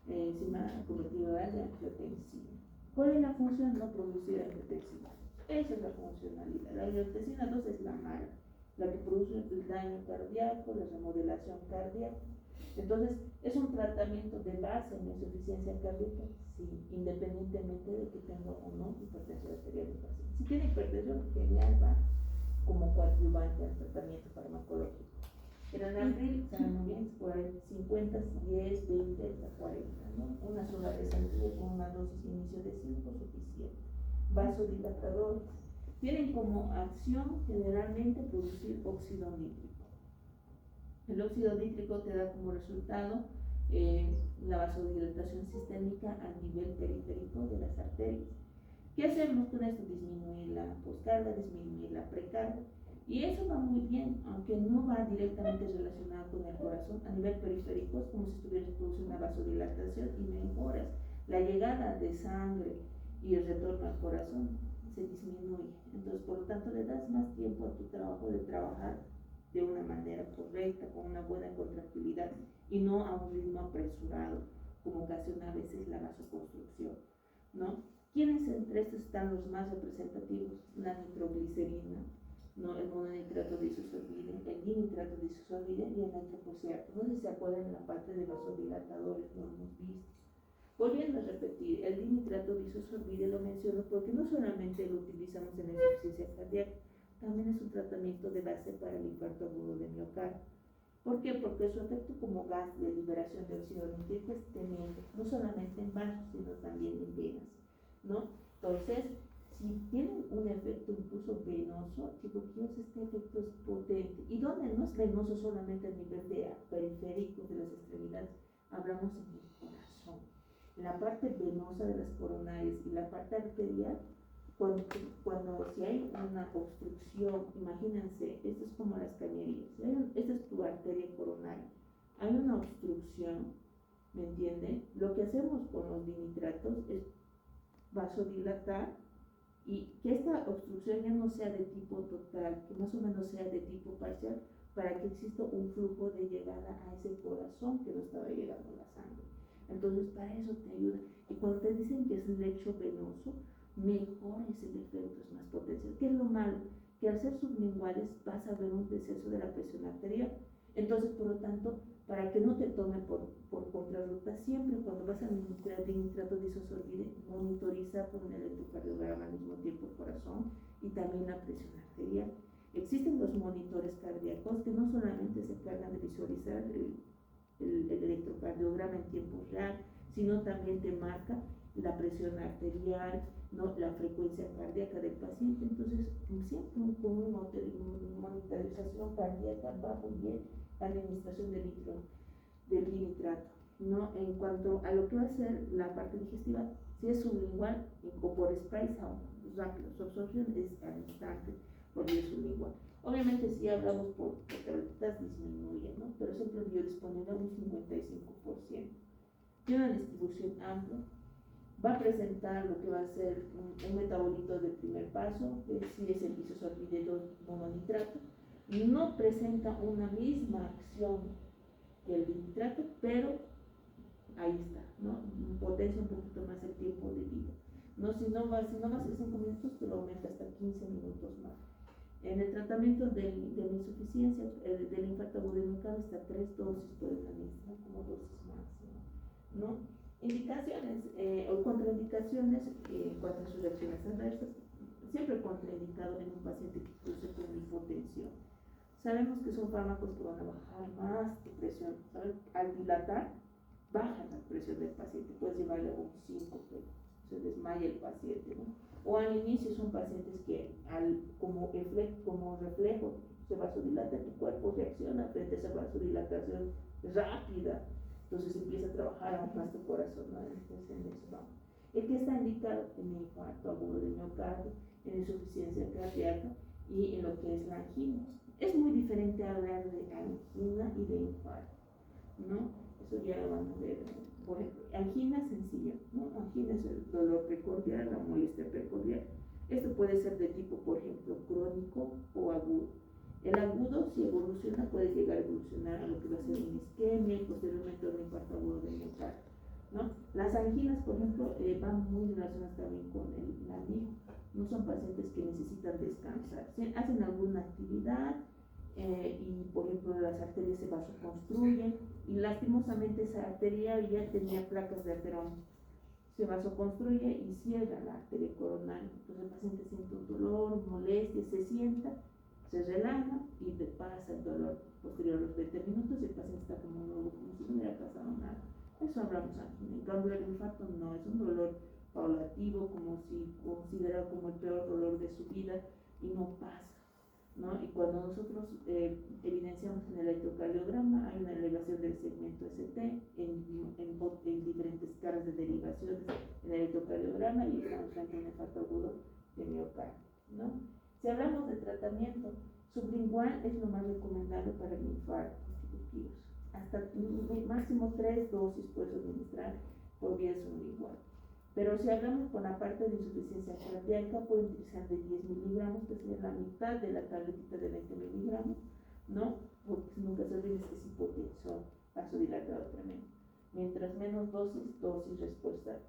enzima convertidora de angiotensina. ¿Cuál es la función? No producir angiotensina. Esa es la funcionalidad. La angiotensina 2 es la mala, la que produce el daño cardíaco, la remodelación cardíaca. Entonces, ¿es un tratamiento de base en la insuficiencia cardíaca? Sí, independientemente de que tenga o no hipertensión arterial del paciente. Si tiene hipertensión, genial, va como coadyuvante al tratamiento farmacológico. El Enalapril, saben muy bien, por ahí 50, 10, 20, hasta 40, ¿no? Una sola vez al día con una dosis inicio de 5 suficiente. Vasodilatadores tienen como acción generalmente producir óxido nítrico. El óxido nítrico te da como resultado la vasodilatación sistémica a nivel periférico de las arterias. ¿Qué hacemos con esto? Disminuir la poscarga, disminuir la precarga. Y eso va muy bien, aunque no va directamente relacionado con el corazón. A nivel periférico es como si estuvieras produciendo una vasodilatación y mejoras la llegada de sangre y el retorno al corazón, se disminuye. Entonces, por lo tanto, le das más tiempo a tu trabajo de trabajar de una manera correcta, con una buena contractilidad y no a un ritmo apresurado, como ocasiona a veces la vasoconstrucción, ¿no? ¿Quiénes entre estos están los más representativos? La nitroglicerina, ¿no? El mononitrato diisosorbido, el dinitrato diisosorbido y el nitroprusiato. No sé si se acuerdan en la parte de vasodilatadores, lo hemos visto. Volviendo a repetir, el dinitrato diisosorbido lo menciono porque no solamente lo utilizamos en la insuficiencia cardíaca, también es un tratamiento de base para el infarto agudo de miocardio. ¿Por qué? Porque su efecto como gas de liberación de óxido nítrico es tremendo, no solamente en vasos, sino también en venas, ¿no? Entonces, si tienen un efecto incluso venoso, este efecto es potente. ¿Y dónde no es venoso solamente a nivel de periférico de las extremidades? Hablamos en el corazón. La parte venosa de las coronarias y la parte arterial, cuando si hay una obstrucción, imagínense, esto es como las cañerías, esta es tu arteria coronaria, hay una obstrucción, ¿me entienden? Lo que hacemos con los dinitratos es vasodilatar y que esta obstrucción ya no sea de tipo total, que más o menos sea de tipo parcial, para que exista un flujo de llegada a ese corazón que no estaba llegando la sangre. Entonces, para eso te ayuda. Y cuando te dicen que es lecho venoso, mejor es el efecto, es más potencial. ¿Qué es lo malo? Que al ser sublinguales vas a ver un descenso de la presión arterial. Entonces, por lo tanto, para que no te tome por contrarruta, siempre cuando vas a administrar nitrato de isosorbide, monitoriza con un electrocardiograma al mismo tiempo el corazón y también la presión arterial. Existen los monitores cardíacos que no solamente se encargan de visualizar el electrocardiograma en tiempo real, sino también te marca la presión arterial, ¿no? La frecuencia cardíaca del paciente. Entonces, siempre con una monitorización cardíaca va muy bien la administración del nitrato, ¿no? En cuanto a lo que va a ser la parte digestiva, si es sublingual o por spray rápido, su absorción es al instante por vía sublingual. Obviamente si hablamos por tabletas disminuye, ¿no? Pero siempre biodisponible un 55%. Tiene una distribución amplia, va a presentar lo que va a ser un metabolito de primer paso, que sí es el isosorbide 2 mononitrato. No presenta una misma acción que el nitrato, pero ahí está, ¿no? Potencia un poquito más el tiempo de vida. No, si no va a ser 5 minutos, te lo aumenta hasta 15 minutos más. En el tratamiento de la insuficiencia, del infarto agudo de miocardio, hasta 3 dosis por administrar como dosis máxima, ¿no? Indicaciones o contraindicaciones en cuanto a sus reacciones adversas, siempre contraindicado en un paciente que produce con hipotensión. Sabemos que son fármacos que van a bajar más tu presión, ¿sabes? Al dilatar, baja la presión del paciente, puedes llevarle a un 5, se desmaya el paciente, ¿no? O al inicio son pacientes que como reflejo se vasodilata, tu cuerpo reacciona frente a esa vasodilatación rápida, entonces empieza a trabajar aún más tu corazón, ¿no? Entonces, en eso vamos. El que está indicado en infarto agudo de miocardio, en insuficiencia cardíaca y en lo que es la angina. Es muy diferente hablar de angina y de infarto, ¿no? Eso ya lo vamos a ver. Por ejemplo, angina sencilla, ¿no? Angina es el dolor precordial, la molestia precordial. Esto puede ser de tipo, por ejemplo, crónico o agudo. El agudo, si evoluciona, puede llegar a evolucionar a lo que va a ser una isquemia y posteriormente un infarto agudo de miocardio, ¿no? Las anginas, por ejemplo, van muy relacionadas también con la NIF. No son pacientes que necesitan descansar, hacen alguna actividad y, por ejemplo, las arterias se vasoconstruyen y lastimosamente esa arteria ya tenía placas de ateroma. Se vasoconstruye y cierra la arteria coronaria. Entonces el paciente siente un dolor, molestia, se sienta, se relaja y te pasa el dolor posterior a los 20 minutos y el paciente está como nuevo, como si no hubiera pasado nada. Eso hablamos aquí. En cambio, el infarto no, es un dolor paulativo, como si considerado como el peor dolor de su vida y no pasa, ¿no? Y cuando nosotros evidenciamos en el electrocardiograma, hay una elevación del segmento ST en diferentes caras de derivaciones en el electrocardiograma y estamos frente a un infarto agudo de miocardio, ¿no? Si hablamos de tratamiento, sublingual es lo más recomendable para el infarto, hasta máximo 3 dosis puedes administrar por vía sublingual. Pero si hablamos con la parte de insuficiencia cardíaca, pueden utilizar de 10 miligramos, que sería la mitad de la tabletita de 20 miligramos, ¿no? Porque nunca se olviden que es hipotensión vasodilatado tremendo. Mientras menos dosis respuesta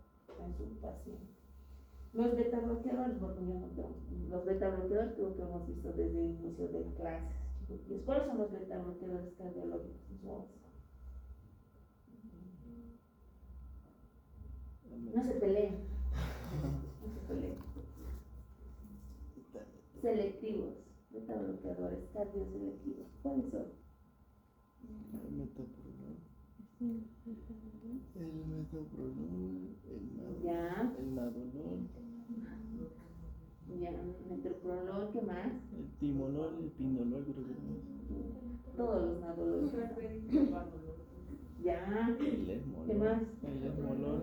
en su paciente. Los betabloqueadores, los betabloqueadores creo que hemos visto desde el inicio de clases. ¿Cuáles son los betabloqueadores cardiológicos? No se peleen. No se peleen. Selectivos. Betabloqueadores cardioselectivos. ¿Cuáles son? El metoprolol, Ya. el nadolol, Ya, metoprolol, ¿qué más? el timolol, el pindolol, creo que no. Todos los nadolol. Ya. El esmolol. ¿Qué más? El esmolol.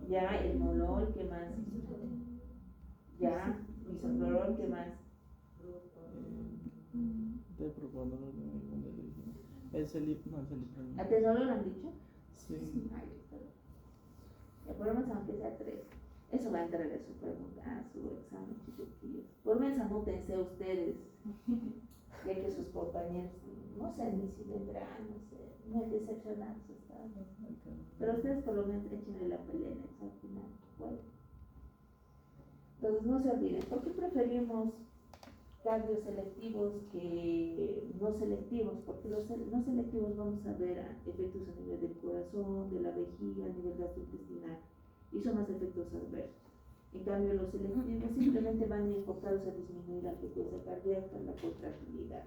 Ya, el molol, ¿qué más? Ya, misoprolol, ¿qué más? De propanolol, el celipronol. ¿Atenolol han dicho? Sí. Ay, ya ponemos aunque sea 3. Eso va a entrar a su pregunta, a su examen, chiquillos. Por menos anótense ustedes. de que sus compañeros, no sé ni si vendrán, no sé, muy decepcionados están. Pero ustedes por lo menos échenle la pelea en eso al final. Bueno. Entonces no se olviden, ¿por qué preferimos cambios selectivos que no selectivos? Porque los no selectivos vamos a ver efectos a nivel del corazón, de la vejiga, a nivel gastrointestinal, y son más efectos adversos. En cambio, los selectivos simplemente van enfocados a disminuir la frecuencia cardíaca, la contractilidad.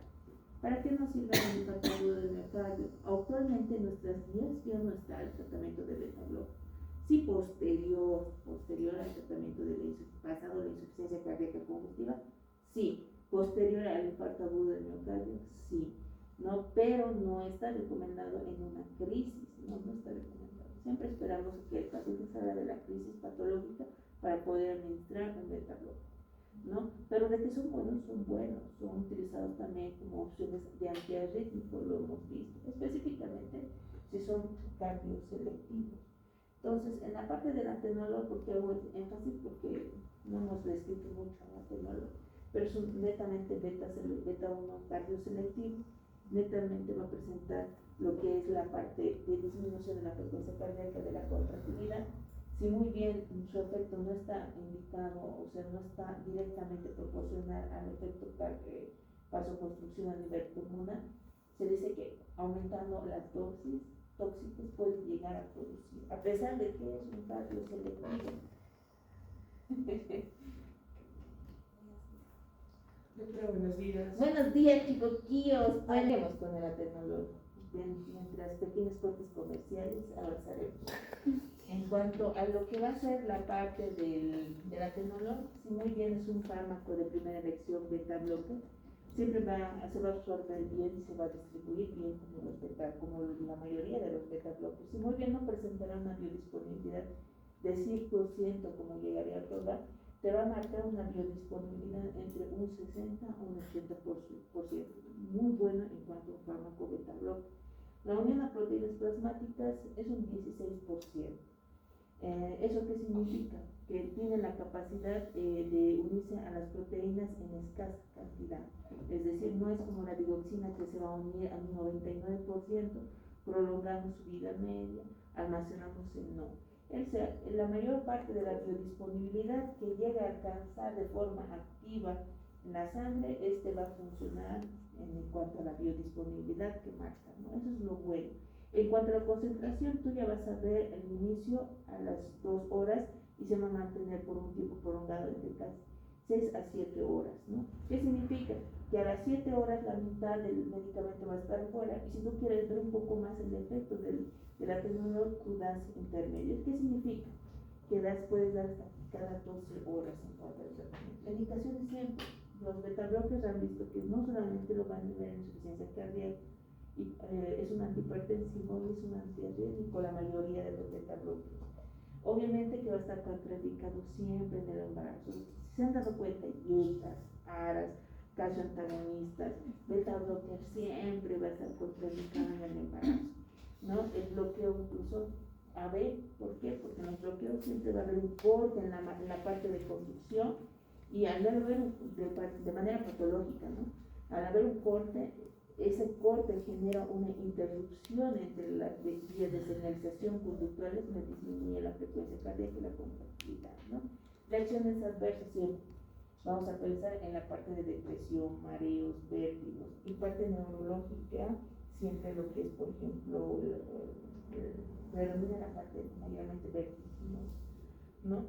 ¿Para qué nos sirve el infarto agudo del miocardio? Actualmente nuestras guías ya no está el tratamiento de beta-bloque. Sí, posterior al tratamiento pasado la insuficiencia cardíaca congestiva, sí. Posterior al infarto agudo del miocardio, sí. No, pero no está recomendado en una crisis, no está recomendado. Siempre esperamos que el paciente salga de la crisis patológica para poder administrar un beta-bloque, ¿no? Pero de que son buenos, son utilizados también como opciones de antiarrítmicos, lo hemos visto, específicamente si son cambios selectivos. Entonces, en la parte del atenolol, porque hago énfasis, porque no hemos descrito mucho el atenolol, pero es un netamente beta-1 cardioselectivo, netamente va a presentar lo que es la parte de disminución de la frecuencia cardíaca, de la contractilidad. Si muy bien su efecto no está indicado, o sea, no está directamente proporcional al efecto vasoconstricción a nivel pulmonar, se dice que aumentando las dosis tóxicas puede llegar a producir, a pesar de que es un cardio selectivo. Doctora, buenos días. Buenos días, chicoquillos. Vayamos con el atenolol. Mientras pequeños cortes comerciales avanzaremos. En cuanto a lo que va a ser la parte del atenolol, si muy bien es un fármaco de primera elección beta-bloque, siempre se va a absorber bien y se va a distribuir bien como la mayoría de los beta-bloques. Si muy bien no presentará una biodisponibilidad de 100% como llegaría a probar, te va a marcar una biodisponibilidad entre un 60 a un 80%, muy buena en cuanto a un fármaco beta-bloque. La unión a proteínas plasmáticas es un 16%. ¿Eso qué significa? Que tiene la capacidad de unirse a las proteínas en escasa cantidad. Es decir, no es como la digoxina que se va a unir a un 99%, prolongamos su vida media, almacenamos el no. La mayor parte de la biodisponibilidad que llega a alcanzar de forma activa en la sangre, va a funcionar en cuanto a la biodisponibilidad que marca, ¿no? Eso es lo bueno. En cuanto a la concentración, tú ya vas a ver el inicio a las 2 horas y se va a mantener por un tiempo prolongado entre casi 6 a 7 horas, ¿no? ¿Qué significa? Que a las 7 horas la mitad del medicamento va a estar fuera, y si tú quieres ver un poco más el efecto del atenolol, tú das intermedios. ¿Qué significa? Que puedes dar hasta cada 12 horas en cuanto al tratamiento. La indicación es siempre, los beta-bloques han visto que no solamente lo van a ver en insuficiencia cardíaca, y es un antihipertensivo, es un antiarrítmico, la mayoría de los beta-bloques. Obviamente que va a estar contraindicado siempre en el embarazo. Si se han dado cuenta, yutas, aras, calcio antagonistas, beta-blocker siempre va a estar contraindicado en el embarazo, ¿no? El bloqueo incluso AB, ¿por qué? Porque en los bloqueos siempre va a haber un corte en la parte de conducción, y al haber de manera patológica, ¿no? Al haber un corte, ese corte genera una interrupción entre las vías de señalización conductuales, que disminuye la frecuencia cardíaca y la contractilidad, ¿no? Reacciones adversas siempre. Vamos a pensar en la parte de depresión, mareos, vértigos, y parte neurológica, siempre lo que es, por ejemplo, predomina la parte mayormente vertiginosa, ¿no?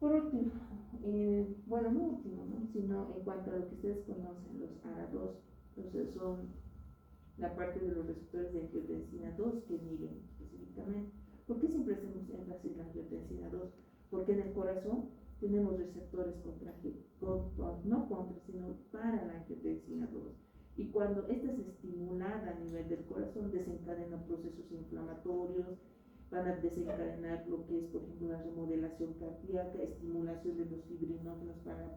Por último, bueno, no último, ¿no? Sino en cuanto a lo que ustedes conocen, los ARA2, entonces son la parte de los receptores de angiotensina 2 que inhiben específicamente. ¿Por qué siempre hacemos énfasis en la angiotensina 2? Porque en el corazón tenemos receptores sino para la angiotensina 2. Y cuando esta es estimulada a nivel del corazón, desencadena procesos inflamatorios, van a desencadenar lo que es, por ejemplo, la remodelación cardíaca, estimulación de los fibrinógenos para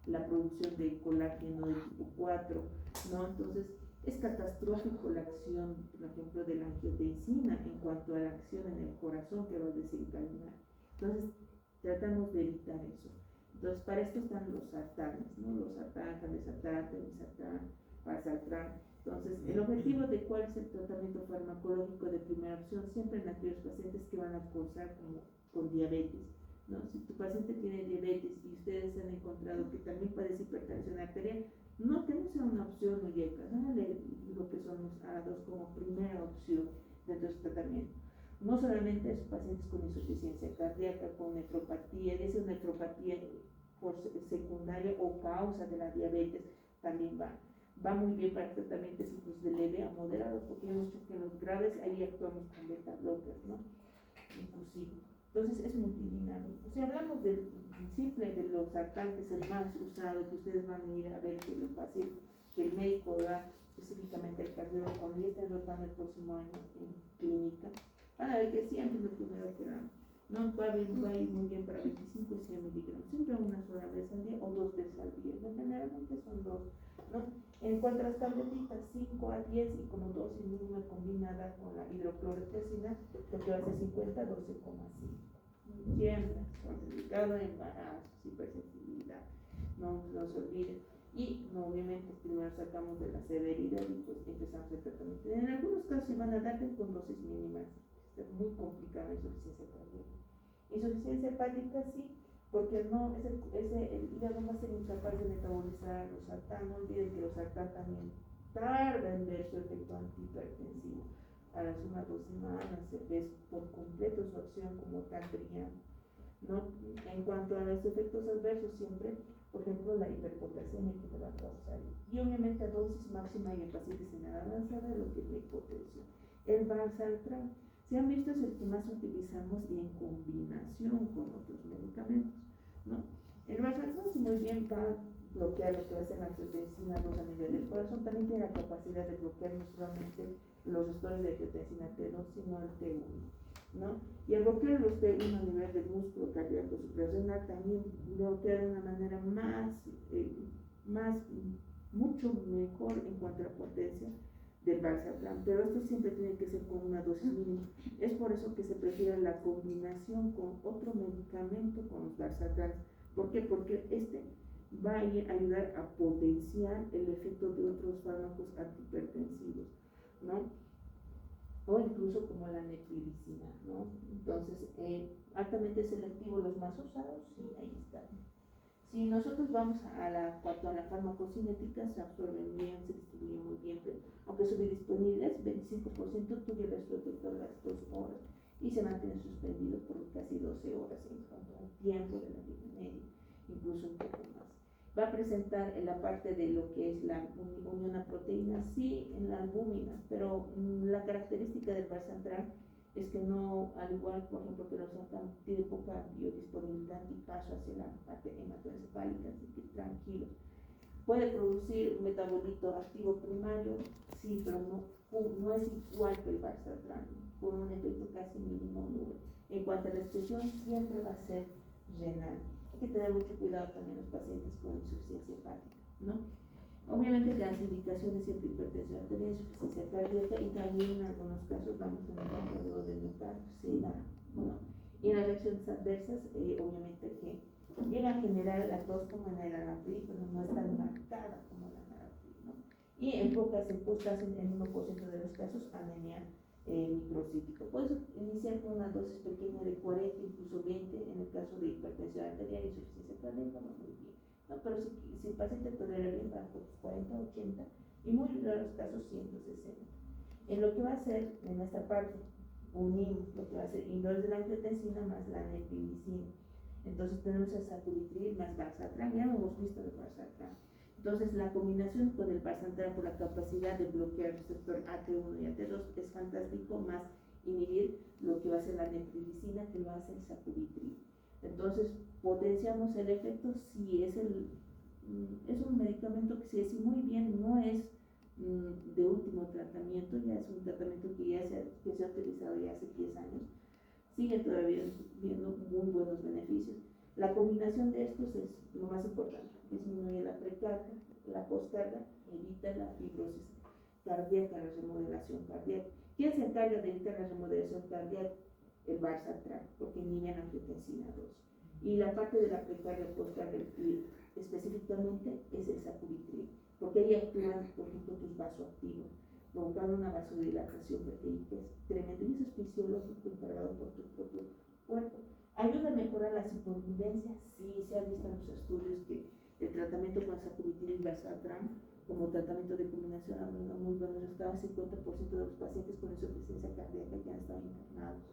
la producción de colágeno de tipo 4, ¿no? Entonces, es catastrófico la acción, por ejemplo, de la angiotensina en cuanto a la acción en el corazón que va a desencadenar. Entonces, tratamos de evitar eso. Entonces, para esto están los sartanes, ¿no? Los sartán, candesartán, telmisartán, valsartán. Entonces, el objetivo de cuál es el tratamiento farmacológico de primera opción, siempre en aquellos pacientes que van a cursar con diabetes, ¿no? Si tu paciente tiene diabetes y ustedes han encontrado que también padece hipertensión arterial, no que no sea una opción UYECA, ¿no? Le digo que son los ARA2 como primera opción dentro de su tratamiento. No solamente esos pacientes con insuficiencia cardíaca, con nefropatía, esa nefropatía por secundaria o causa de la diabetes, también va muy bien para tratamientos incluso de leve a moderado, porque hemos dicho que en los graves ahí actuamos con beta blockers, ¿no? Inclusive. Entonces es multidinámico. Si hablamos del simple de los sartán, que es el más usado, que ustedes van a ir a ver que el paciente, que el médico da específicamente el cardiólogo, cuando ya estén rotando el próximo año en clínica, van a ver que siempre es lo primero que dan. No va a ir muy bien para 25 y 100 miligramos, siempre una sola vez al día o 2 veces al día, generalmente son 2, ¿no? En cuanto a las tabletitas, 5 a 10 y como dosis mínima combinada con la hidroclorotiazida, lo que va a ser 50 a 12,5. Siempre, complicado, embarazo, hipersensibilidad, no se olviden. Y no, obviamente primero sacamos de la severidad y pues empezamos el tratamiento. En algunos casos se van a dar con dosis mínimas, es muy complicada la insuficiencia cardíaca. Insuficiencia hepática sí, porque no, el hígado va a ser incapaz de metabolizar los sartán. No olviden que los sartán también tarda en ver su efecto antihipertensivo. A las 1 o 2 semanas se ve por completo su acción como tal brillante, ¿no? En cuanto a los efectos adversos, siempre, por ejemplo, la hiperpotasemia que te va a causar. Y obviamente a dosis máxima y en pacientes en edad avanzada, lo que es la hipotensión. El valsartán, se han visto, es el que más utilizamos y en combinación con otros medicamentos, ¿no? El valsartán, si muy bien va a bloquear lo que va a ser la angiotensina 2 a nivel del corazón, también tiene la capacidad de bloquear no solamente los receptores de angiotensina T2, sino el T1, ¿no? Y al bloquear los T1 a nivel del músculo cardíaco suprarrenal, también bloquea de una manera mucho mejor en cuanto a la potencia del valsartán, pero esto siempre tiene que ser con una dosis mínima. Es por eso que se prefiere la combinación con otro medicamento con los valsartanes. ¿Por qué? Porque este va a ayudar a potenciar el efecto de otros fármacos antihipertensivos, ¿no? O incluso como la neprilicina, ¿no? Entonces, altamente selectivos los más usados, sí, ahí están. Si nosotros vamos cuanto a la farmacocinética, se absorben bien, se distribuyen muy bien, pero aunque su biodisponibilidad es 25%, tuve el resto de todas las 2 horas y se mantiene suspendido por casi 12 horas en cuanto al tiempo de la vida media, incluso un poco más. Va a presentar en la parte de lo que es la unión a proteínas, sí, en la albúmina, pero la característica del valsartán es que no, al igual, por ejemplo, que los sartán tiene poca biodisponibilidad y paso hacia la parte hematoencefálica, así que tranquilo. Puede producir un metabolito activo primario, sí, pero no es igual que el valsartán, por un efecto casi mínimo nulo. En cuanto a la expresión, siempre va a ser renal. Hay que tener mucho cuidado también los pacientes con insuficiencia hepática, ¿no? Obviamente las indicaciones siempre hipertensión arterial, insuficiencia cardíaca y también en algunos casos vamos a encontrar luego de notar seda, ¿no? Y en las reacciones adversas, obviamente que llega a generar la tos como en el enalapril, pero no es tan marcada como la enalapril, ¿no? Y en pocas circunstancias, en el 1% de los casos, anemia microcítica. Puedes iniciar con una dosis pequeña de 40, incluso 20, en el caso de hipertensión arterial y insuficiencia cardíaca, no muy bien, ¿no? Pero si el paciente tolera bien, va por 40, 80 y muy raros casos 160. En lo que va a ser, en esta parte, unimos lo que va a ser indol de la angiotensina más la neprilicina. Entonces tenemos el sacubitril más valsartán, ya lo hemos visto el valsartán. Entonces la combinación con el valsartán por la capacidad de bloquear el receptor AT1 y AT2 es fantástico, más inhibir lo que va a ser la neprilicina, que lo hace el sacubitril. Entonces potenciamos el efecto si es un medicamento que si muy bien no es de último tratamiento, ya es un tratamiento que se ha utilizado ya hace 10 años, sigue todavía viendo muy buenos beneficios. La combinación de estos es lo más importante, disminuye la precarga, la postcarga, evita la fibrosis cardíaca, la remodelación cardíaca. ¿Quién se encarga de evitar la remodelación cardíaca? El valsartán, porque inhibe la angiotensina 2. Y la parte de la precarga, postcarga, específicamente es el sacubitril. porque ahí actúan, por ejemplo, tus vasoactivos, provocando una vasodilatación proteica, es tremendo, y eso es fisiológico encargado por tu propio cuerpo. ¿Ayuda a mejorar la supervivencia? Sí, se ha visto en los estudios que el tratamiento con sacubitril y valsartán como tratamiento de combinación ha dado muy buenos resultados. 50% de los pacientes con insuficiencia cardíaca que han estado internados.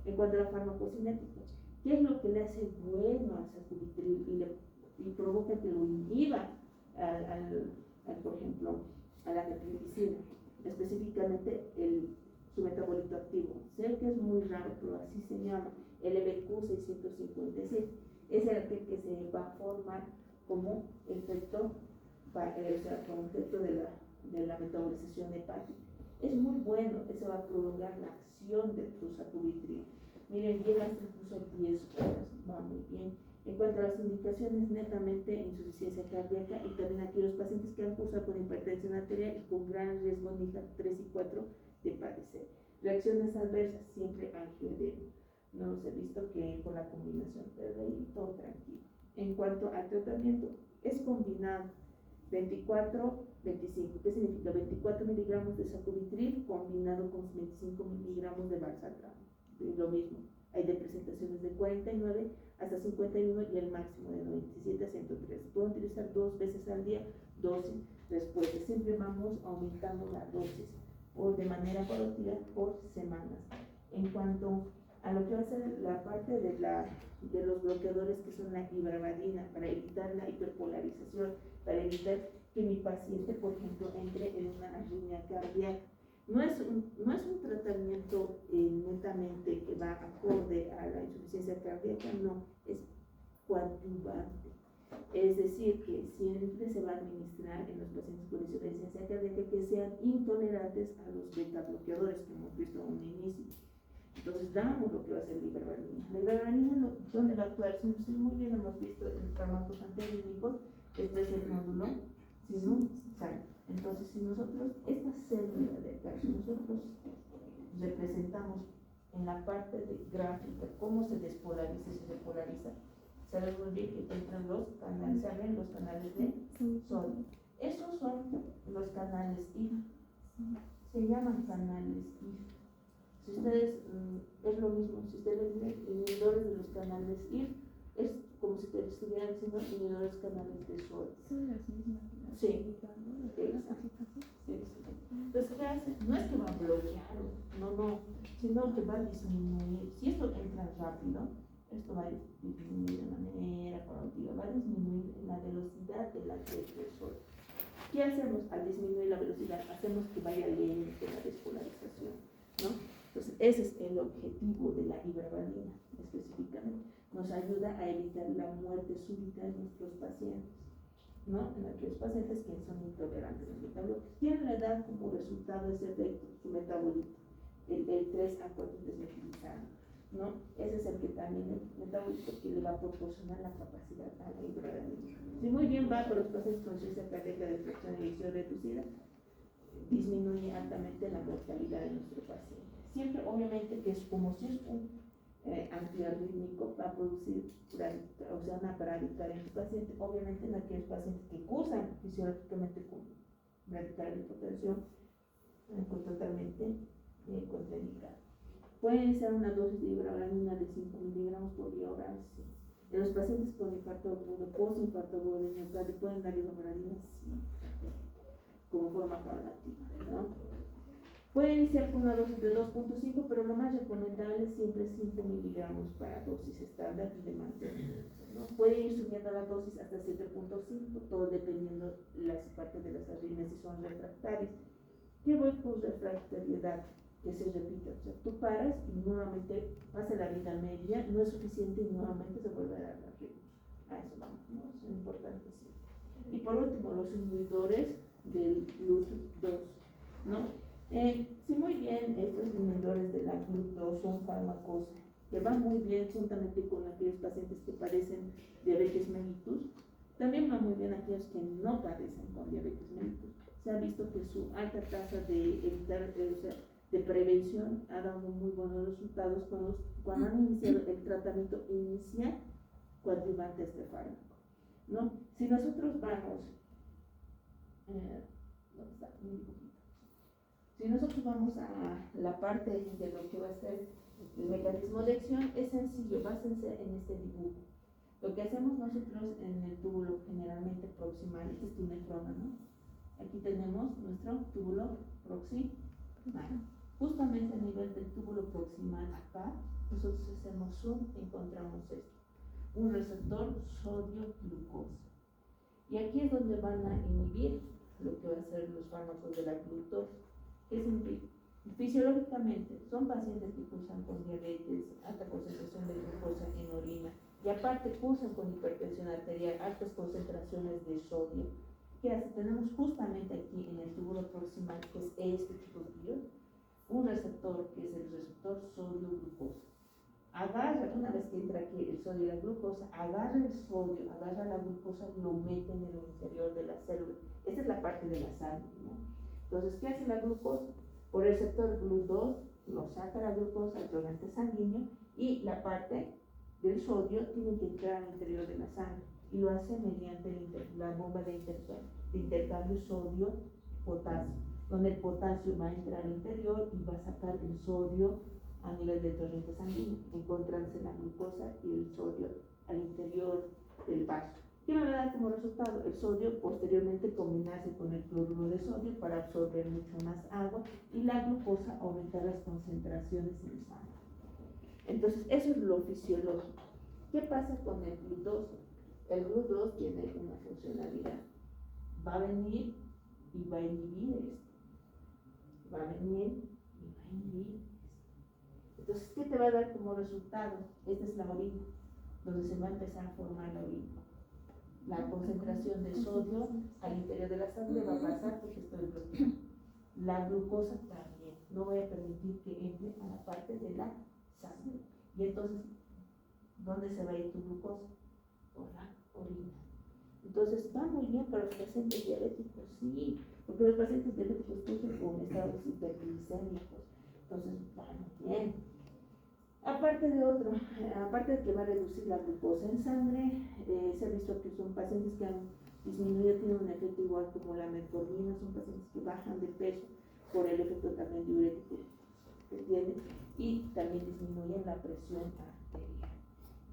En cuanto a la farmacocinética, ¿qué es lo que le hace bueno al sacubitril y provoca que lo inhiba por ejemplo, a la retripticina? Específicamente su metabolito activo. Sé que es muy raro, pero así se llama, LBQ 656. Es el que se va a formar como efecto, como efecto de la metabolización hepática. Es muy bueno, eso va a prolongar la acción de tu sacubitril. Miren, llega hasta incluso 10 horas, va muy bien. En cuanto a las indicaciones, netamente insuficiencia cardíaca y también aquellos pacientes que han cursado con hipertensión arterial y con gran riesgo en hija 3 y 4 de padecer. Reacciones adversas, siempre angioedema. No os he visto que con la combinación, pero de ahí todo tranquilo. En cuanto al tratamiento, es combinado 24-25. ¿Qué significa? 24 miligramos de sacubitril combinado con 25 miligramos de valsartán. Lo mismo. Hay de presentaciones de 49 hasta 51 y el máximo de 97 a 103. Pueden utilizar 2 veces al día, 12 respuestas. Siempre vamos aumentando la dosis o de manera paulatina por semanas. En cuanto a lo que va a ser la parte de los bloqueadores que son la ibravadina, para evitar la hiperpolarización, para evitar que mi paciente, por ejemplo, entre en una arritmia cardíaca. No es un tratamiento netamente que va acorde a la insuficiencia cardíaca, no, es coadyuvante. Es decir, que siempre se va a administrar en los pacientes con insuficiencia cardíaca que sean intolerantes a los beta bloqueadores, que hemos visto en un inicio. Entonces damos lo que va a ser la ibravadina. La ibravadina, ¿dónde va a actuar? Sí, muy bien hemos visto en fármacos antiarrítmicos, este es el módulo, si no, sale. Entonces, si nosotros, esta célula de calcio, nosotros representamos en la parte de gráfica cómo se despolariza y se repolariza, sabemos muy bien que entran los canales, ¿saben? Los canales de sodio. Esos son los canales IF. Se llaman canales IF. Si ustedes, es lo mismo, si ustedes ven inhibidores de los canales IF, es como si te estuvieran diciendo inhibidores canales de sodio. Son las mismas. Sí. Entonces, ¿qué hace? No es que va a bloquear, no, sino que va a disminuir. Si esto entra rápido, esto va a disminuir de manera paulatina, va a disminuir la velocidad de la sol. ¿Qué hacemos al disminuir la velocidad? Hacemos que vaya lento la despolarización, ¿no? Entonces, ese es el objetivo de la ibravadina, específicamente. Nos ayuda a evitar la muerte súbita de nuestros pacientes, ¿no? En aquellos pacientes que son intolerantes al metaboloto. Tienen la edad como resultado de ese efecto, su metabolito, el 3 a 4 desmetilizado, ¿no? Ese es el que también el metabolito que le va a proporcionar la capacidad a la ibravadina. Si muy bien va con los pacientes con insuficiencia cardíaca de fracción de emisión reducida, disminuye altamente la mortalidad de nuestro paciente. Siempre, obviamente, que es como si es un antiarrítmico, va a producir una bradicardia en tu paciente. Obviamente, en aquellos pacientes que cursan fisiológicamente con bradicardia de hipotensión, totalmente contraindicado. Pueden iniciar una dosis de ibravadina de 5 miligramos por día oral. Sí. En los pacientes con infarto agudo, postinfarto agudo de miocardio, ¿pueden dar ibravadina? Sí, como forma paulatina, ¿no? Puede iniciar con una dosis de 2.5, pero lo más recomendable siempre es 5 miligramos para dosis estándar de mantenimiento, ¿no? Puede ir subiendo la dosis hasta 7.5, todo dependiendo las partes de las arritmias si son refractarias. ¿Qué voy con refractariedad? Que se repita, o sea, tú paras y nuevamente pasa la vida media, no es suficiente y nuevamente se vuelve a dar la arritmia. A eso vamos, ¿no? Eso es importante, sí. Y por último, los inhibidores del GLUT2, ¿no? Sí, muy bien, estos inhibidores de la GLUT2 son fármacos que van muy bien juntamente con aquellos pacientes que padecen diabetes mellitus. También van muy bien aquellos que no padecen con diabetes mellitus. Se ha visto que su alta tasa de evitar, de prevención ha dado muy buenos resultados cuando han iniciado el tratamiento inicial coadyuvante a este fármaco, ¿no? Si nosotros vamos ¿dónde está mi dibujito? Si nosotros vamos a la parte de lo que va a ser el mecanismo de acción, es sencillo, básense en este dibujo. Lo que hacemos nosotros en el túbulo generalmente proximal, este es tu nefrona, ¿no? Aquí tenemos nuestro túbulo proximal. Justamente a nivel del túbulo proximal acá, nosotros hacemos zoom y encontramos esto, un receptor sodio-glucosa. Y aquí es donde van a inhibir lo que va a ser los fármacos de la glucosa. ¿Qué significa? Fisiológicamente, son pacientes que cursan con diabetes, alta concentración de glucosa en orina, y aparte cursan con hipertensión arterial, altas concentraciones de sodio. ¿Qué hace? Tenemos justamente aquí en el túbulo proximal, que es este chiquitillo, un receptor que es el receptor sodio-glucosa. Agarra, una vez que entra aquí el sodio y la glucosa, agarra el sodio, agarra la glucosa y lo mete en el interior de la célula. Esta es la parte de la sangre, ¿no? Entonces, ¿qué hace la glucosa? Por el receptor GLUT2 lo saca la glucosa al torrente sanguíneo y la parte del sodio tiene que entrar al interior de la sangre y lo hace mediante la bomba de intercambio sodio-potasio, donde el potasio va a entrar al interior y va a sacar el sodio a nivel del torrente sanguíneo, encontrándose la glucosa y el sodio al interior del vaso. ¿Qué me va a dar como resultado? El sodio posteriormente combinarse con el cloruro de sodio para absorber mucho más agua y la glucosa aumentar las concentraciones en sangre. Entonces, eso es lo fisiológico. ¿Qué pasa con el GLUT2? El GLUT2 tiene una funcionalidad. Va a venir y va a inhibir esto. Va a venir y va a inhibir esto. Entonces, ¿qué te va a dar como resultado? Esta es la orina, donde se va a empezar a formar la orina. La concentración de sodio al interior de la sangre va a pasar porque estoy bloqueando. La glucosa también. No voy a permitir que entre a la parte de la sangre. Y entonces, ¿dónde se va a ir tu glucosa? Por la orina. Entonces, va muy bien para los pacientes diabéticos, sí, porque los pacientes diabéticos cursan con estados hiperglicémicos. Entonces, va muy bien. Aparte de que va a reducir la glucosa en sangre, se ha visto que son pacientes que han disminuido, tienen un efecto igual como la metformina, son pacientes que bajan de peso por el efecto también diurético que tiene y también disminuyen la presión arterial.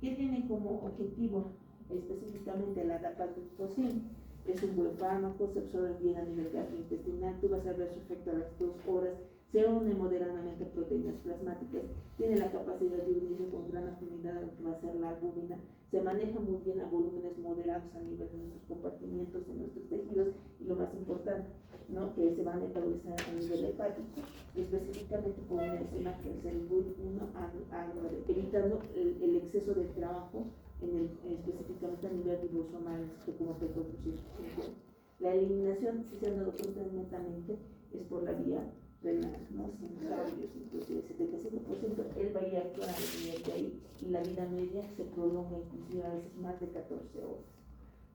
¿Qué tiene como objetivo específicamente la dapagliflozin? Es un buen fármaco, se absorbe bien a nivel gastrointestinal, tú vas a ver su efecto a las 2 horas, se une moderadamente proteínas plasmáticas, tiene la capacidad de unirse con gran afinidad a lo que va a ser la albúmina, se maneja muy bien a volúmenes moderados a nivel de nuestros compartimientos, de nuestros tejidos, y lo más importante, ¿no?, que se va a metabolizar a nivel hepático, específicamente por una enzima que es el GLUT1, evitando el exceso de trabajo específicamente a nivel ribosomal, como preconstrucción. La eliminación, si se han dado cuenta netamente, es por la vía renal, ¿no? Sin cambios, inclusive 75% él va a ir a actuar a nivel de ahí y la vida media se prolonga inclusive a veces más de 14 horas,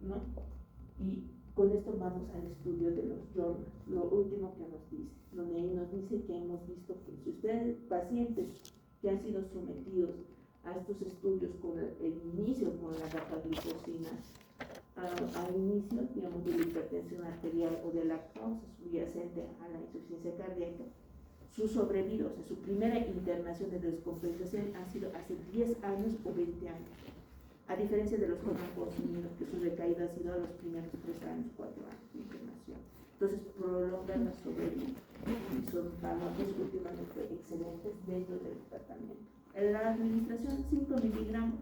¿no? Y con esto vamos al estudio de los journals, lo último que nos dice, donde ahí nos dice que hemos visto que si ustedes, pacientes que han sido sometidos a estos estudios con el inicio con la dapagliflozina, al inicio, digamos, de la hipertensión arterial o de la causa subyacente a la insuficiencia cardíaca, su sobrevido, o sea, su primera internación de descompensación ha sido hace 10 años o 20 años, a diferencia de los que han consumido, que su recaída ha sido a los primeros 3 años, 4 años de internación. Entonces, prolongan la sobrevida y son fármacos últimamente excelentes dentro del tratamiento. En la administración, 5 miligramos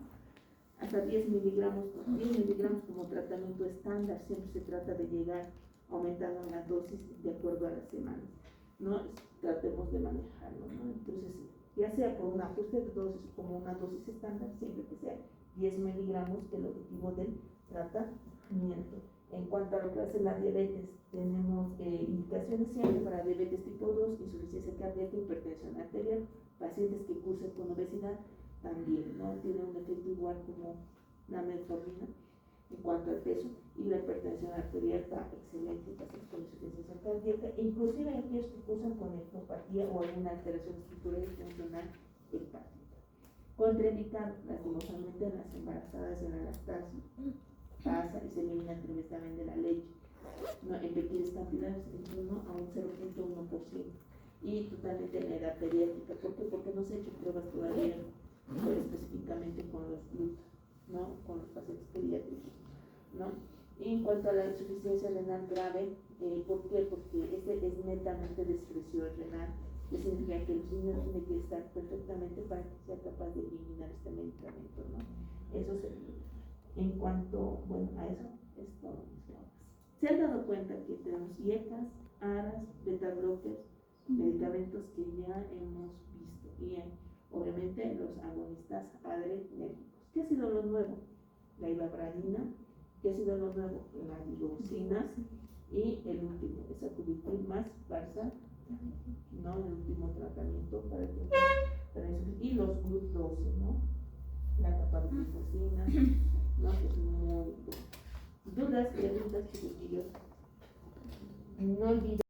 hasta 10 miligramos como tratamiento estándar, siempre se trata de llegar aumentando la dosis de acuerdo a las semanas, ¿no? Tratemos de manejarlo, ¿no? Entonces, ya sea por un ajuste de dosis como una dosis estándar, siempre que sea 10 miligramos, que es el objetivo del tratamiento. En cuanto a lo que hace la diabetes, tenemos indicaciones siempre para diabetes tipo 2, insuficiencia cardíaca, hipertensión arterial, pacientes que cursan con obesidad, también, ¿no? Tiene un efecto igual como la metformina en cuanto al peso, y la hipertensión arterial está excelente, pacientes con insuficiencia cardíaca, e inclusive aquellos que cursan con nefropatía o alguna alteración estructural y funcional hepática. Contraindicado, lastimosamente, en las embarazadas y en la lactancia, pasa y se elimina a través también de la leche. ¿no? En pequeñas cantidades, entre 1 a un 0.1%. Y totalmente en la edad pediátrica. ¿Por qué? Porque no se han hecho pruebas todavía específicamente con los GLUT, ¿no? Con los pacientes pediátricos, ¿no? Y en cuanto a la insuficiencia renal grave, ¿por qué? Porque este es netamente de excreción renal, que significa que los niños tienen que estar perfectamente para que sea capaz de eliminar este medicamento, ¿no? Eso es en cuanto, bueno, a eso es todo. Se han dado cuenta que tenemos IECAS, ARAS, beta blockers, medicamentos que ya hemos visto, y obviamente los agonistas adrenérgicos. ¿Qué ha sido lo nuevo? La ivabradina. ¿Qué ha sido lo nuevo? La digoxina. Y el último, esa cubitil más Barça, ¿no? El último tratamiento para eso. Y los GLUT12, ¿no? La capaciticina, ¿no? Que es muy bueno. Dudas, preguntas, chiquillos. No olviden.